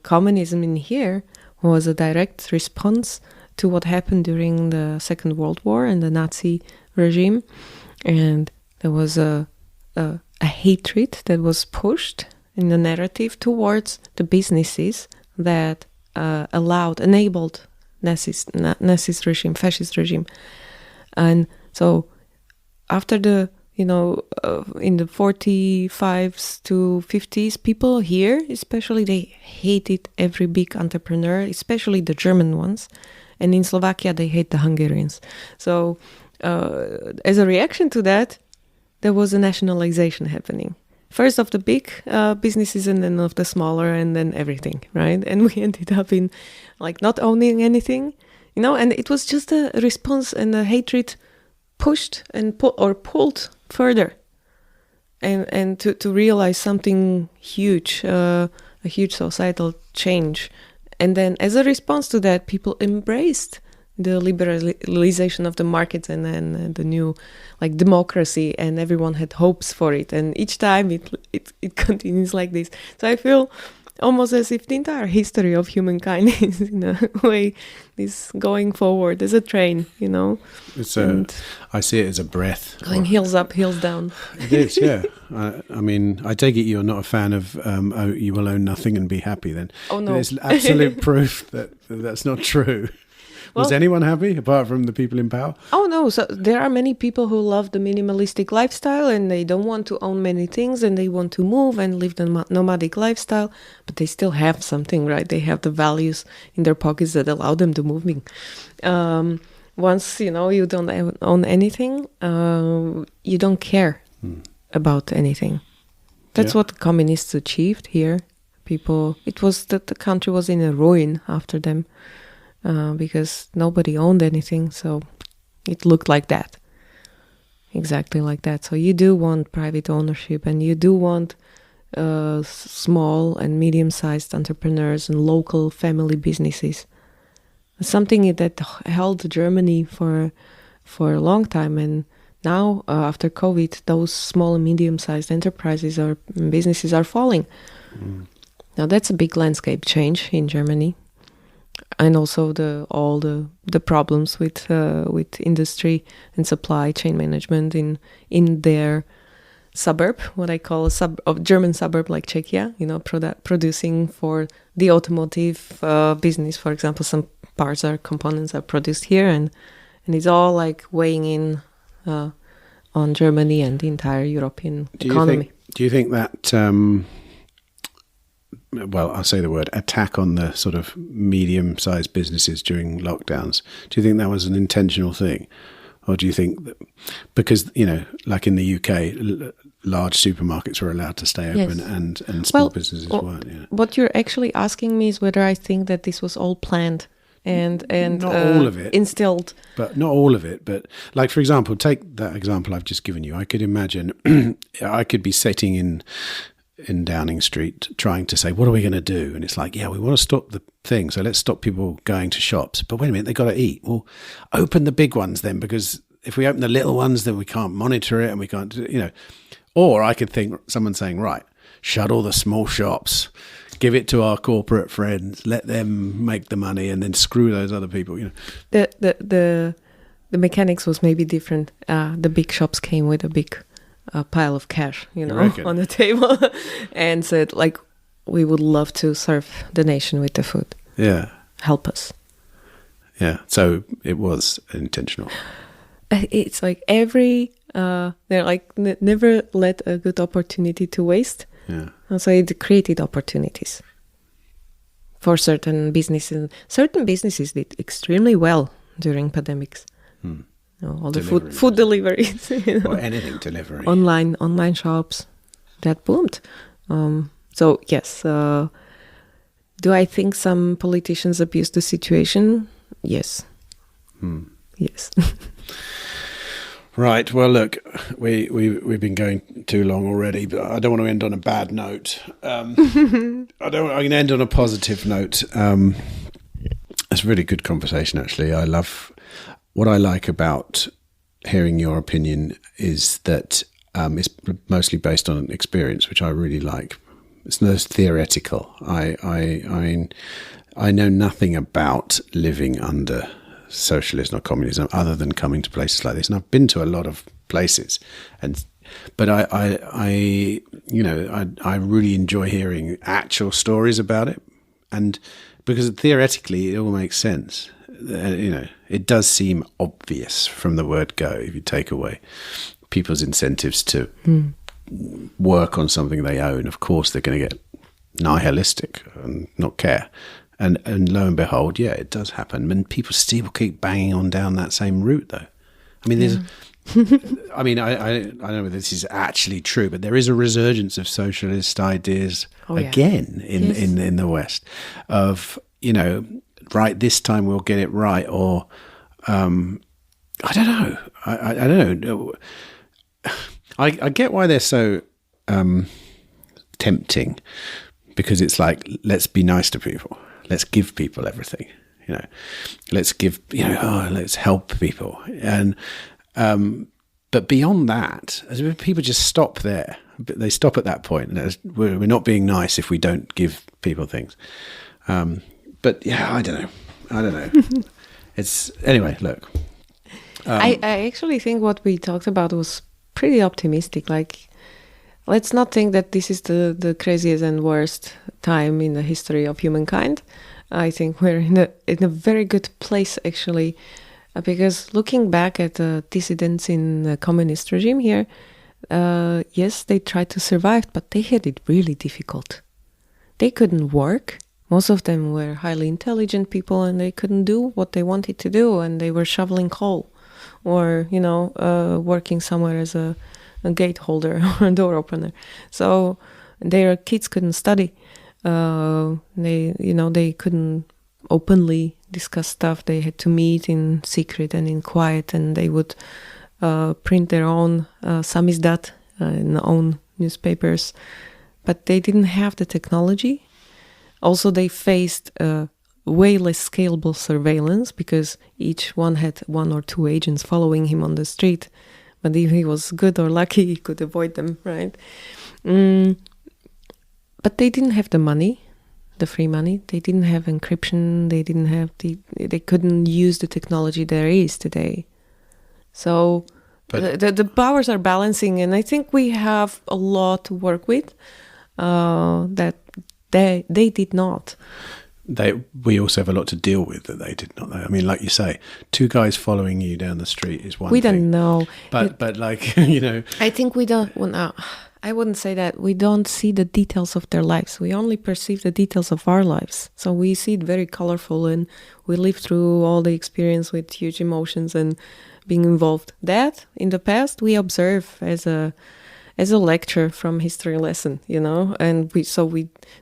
communism in here was a direct response to what happened during the Second World War and the Nazi regime. And there was a hatred that was pushed in the narrative towards the businesses that enabled Nazist regime, fascist regime. And so after the, in the 45s to 50s, people here, especially, they hated every big entrepreneur, especially the German ones. And in Slovakia, they hate the Hungarians. So as a reaction to that, there was a nationalization happening. First of the big businesses, and then of the smaller, and then everything, right? And we ended up in like not owning anything, and it was just a response, and the hatred pushed and pulled further, and to realize something huge, a huge societal change. And then as a response to that, people embraced the liberalization of the market and then the new like democracy, and everyone had hopes for it, and each time it continues like this. So I feel almost as if the entire history of humankind is in a way is going forward as a train, It's I see it as a breath. Going heels up, heels down. It is, yeah. I mean, I take it you're not a fan of you will own nothing and be happy then. Oh, no. There's absolute proof that that's not true. Was anyone happy apart from the people in power? Oh, no. So there are many people who love the minimalistic lifestyle, and they don't want to own many things, and they want to move and live the nomadic lifestyle, but they still have something, right? They have the values in their pockets that allow them to moving. Once, you don't own anything, you don't care about anything. That's what the communists achieved here. It was that the country was in a ruin after them. Because nobody owned anything, so it looked like that. Exactly like that. So you do want private ownership, and you do want small and medium-sized entrepreneurs and local family businesses. Something that held Germany for a long time, and now after COVID, those small and medium-sized enterprises or businesses are falling. Now that's a big landscape change in Germany, and also all the problems with industry and supply chain management in their suburb, what I call a German suburb like Czechia, producing for the automotive business. For example, some parts or components are produced here, and it's all like weighing in on Germany and the entire European economy. Do you think that, well, I'll say the word, attack on the sort of medium-sized businesses during lockdowns, do you think that was an intentional thing? Or do you think that, because, like in the UK, large supermarkets were allowed to stay open, yes, and small businesses weren't? Yeah. What you're actually asking me is whether I think that this was all planned and not all of it instilled. But not all of it. But like, for example, take that example I've just given you. I could imagine I could be sitting in Downing Street trying to say, what are we going to do? And it's like, yeah, we want to stop the thing, so let's stop people going to shops. But wait a minute, they got to eat. Well, open the big ones then, because if we open the little ones, then we can't monitor it and we can't, Or I could think someone saying, right, shut all the small shops, give it to our corporate friends, let them make the money, and then screw those other people. The mechanics was maybe different. The big shops came with a big pile of cash, on the table, and said, like, we would love to serve the nation with the food. Yeah. Help us. Yeah. So it was intentional. It's like they're like, never let a good opportunity to waste. Yeah. And so it created opportunities for certain businesses. Certain businesses did extremely well during pandemics. All the food deliveries, or anything delivery, online shops, that boomed. So yes, do I think some politicians abuse the situation? Yes. Yes. Right. Well, look, we've been going too long already, but I don't want to end on a bad note. I can end on a positive note. It's a really good conversation, actually. What I like about hearing your opinion is that it's mostly based on experience, which I really like. It's no theoretical. I know nothing about living under socialism or communism other than coming to places like this, and I've been to a lot of places, but I really enjoy hearing actual stories about it, and because theoretically it all makes sense. It does seem obvious from the word go if you take away people's incentives to work on something they own. Of course, they're going to get nihilistic and not care. And lo and behold, yeah, it does happen. And people still keep banging on down that same route, though. I mean, there's. I mean, I don't know whether this is actually true, but there is a resurgence of socialist ideas again in the West of, right, this time we'll get it right, or I don't know. I don't know. I get why they're so tempting, because it's like, let's be nice to people, let's give people everything, let's give, let's help people, and but beyond that, as if people just stop there. They stop at that point, and we're not being nice if we don't give people things. But yeah, I don't know. It's anyway. Look, I actually think what we talked about was pretty optimistic. Like, let's not think that this is the craziest and worst time in the history of humankind. I think we're in a very good place, actually, because looking back at the dissidents in the communist regime here, yes, they tried to survive, but they had it really difficult. They couldn't work. Most of them were highly intelligent people, and they couldn't do what they wanted to do, and they were shoveling coal or, working somewhere as a gate holder or a door opener. So their kids couldn't study. They couldn't openly discuss stuff. They had to meet in secret and in quiet, and they would print their own samizdat in their own newspapers, but they didn't have the technology. Also, they faced way less scalable surveillance because each one had 1 or 2 agents following him on the street. But if he was good or lucky, he could avoid them, right? But they didn't have the money, the free money. They didn't have encryption. They didn't have they couldn't use the technology there is today. So the powers are balancing, and I think we have a lot to work with that they did not. We also have a lot to deal with that they did not. I mean, like you say, 2 guys following you down the street is one thing. We don't know. But like, you know. I think we don't, well, no, I wouldn't say that. We don't see the details of their lives. We only perceive the details of our lives. So we see it very colorful, and we live through all the experience with huge emotions and being involved. That, in the past, we observe as a lecture from history lesson, you know, and we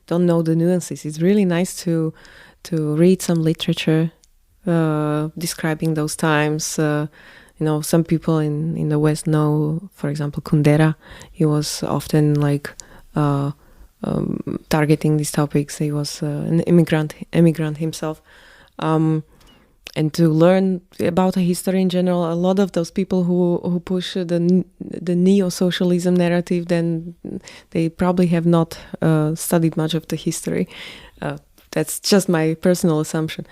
don't know the nuances. It's really nice to read some literature describing those times. You know, some people in the West know, for example, Kundera. He was often like targeting these topics. He was an immigrant himself. And to learn about a history in general, a lot of those people who push the neo-socialism narrative, then they probably have not studied much of the history. That's just my personal assumption.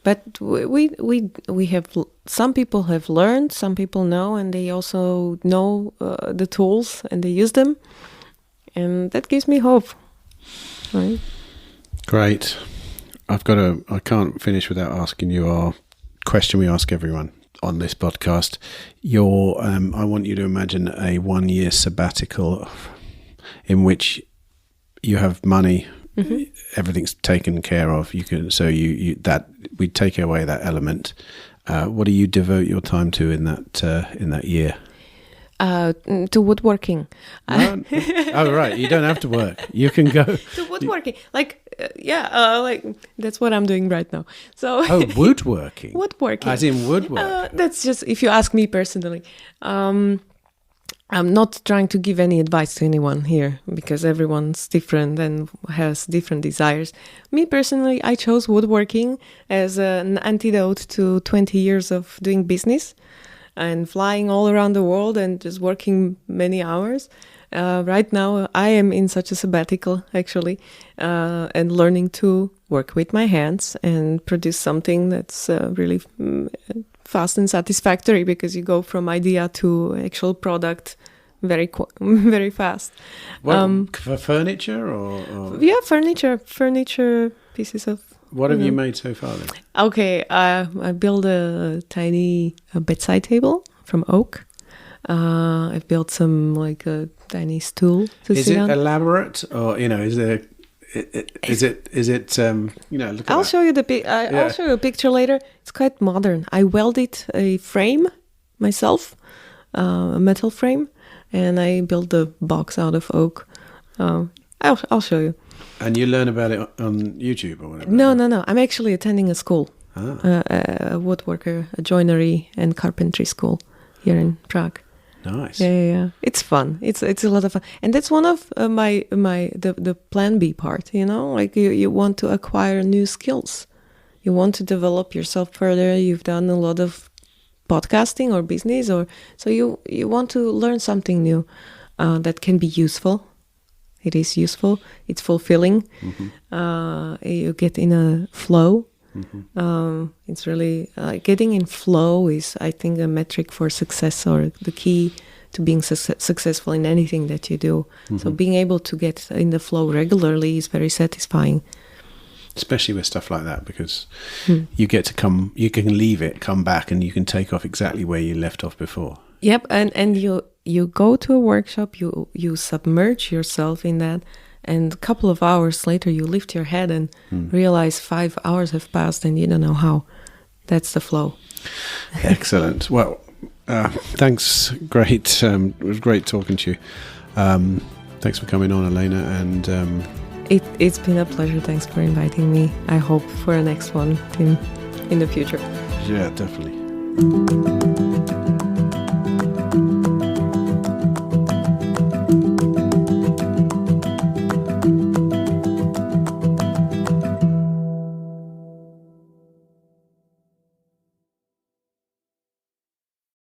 But we have, some people have learned, some people know, and they also know the tools and they use them, and that gives me hope. Right? Great. I can't finish without asking you our question we ask everyone on this podcast. I want you to imagine a 1-year sabbatical in which you have money, everything's taken care of. You can, so you that we take away that element. What do you devote your time to in that year? To woodworking. No? Oh, right. You don't have to work. You can go to woodworking. Like that's what I'm doing right now. So woodworking. Woodworking. As in woodwork. That's just if you ask me personally. I'm not trying to give any advice to anyone here because everyone's different and has different desires. Me personally, I chose woodworking as an antidote to 20 years of doing business and flying all around the world and just working many hours. Right now, I am in such a sabbatical, actually, and learning to work with my hands and produce something that's really fast and satisfactory because you go from idea to actual product very very fast. For furniture or? Yeah, furniture pieces of. What have you made so far then? Okay, I built a tiny bedside table from oak. I've built some like a tiny stool to sit on. Is it elaborate or is there? Is it look at I'll show you I'll show you a picture later. It's quite modern. I welded a frame myself, a metal frame, and I built the box out of oak. I'll show you. And you learn about it on YouTube or whatever? No. I'm actually attending a school, a woodworker, a joinery and carpentry school here in Prague. Nice. Yeah. It's fun. It's a lot of fun, and that's one of the plan B part. Like you want to acquire new skills, you want to develop yourself further. You've done a lot of podcasting or business, so you want to learn something new that can be useful. It is useful. It's fulfilling. Mm-hmm. You get in a flow. Mm-hmm. It's really getting in flow is, I think, a metric for success or the key to being successful in anything that you do. Mm-hmm. So being able to get in the flow regularly is very satisfying. Especially with stuff like that, because you get to you can leave it, come back, and you can take off exactly where you left off before. Yep, and you go to a workshop, you submerge yourself in that, and a couple of hours later you lift your head and realize 5 hours have passed and you don't know how. That's the flow. Excellent. Well, thanks. Great. It was great talking to you. Thanks for coming on, Alena, and it's been a pleasure. Thanks for inviting me. I hope for a next one in the future. Yeah, definitely.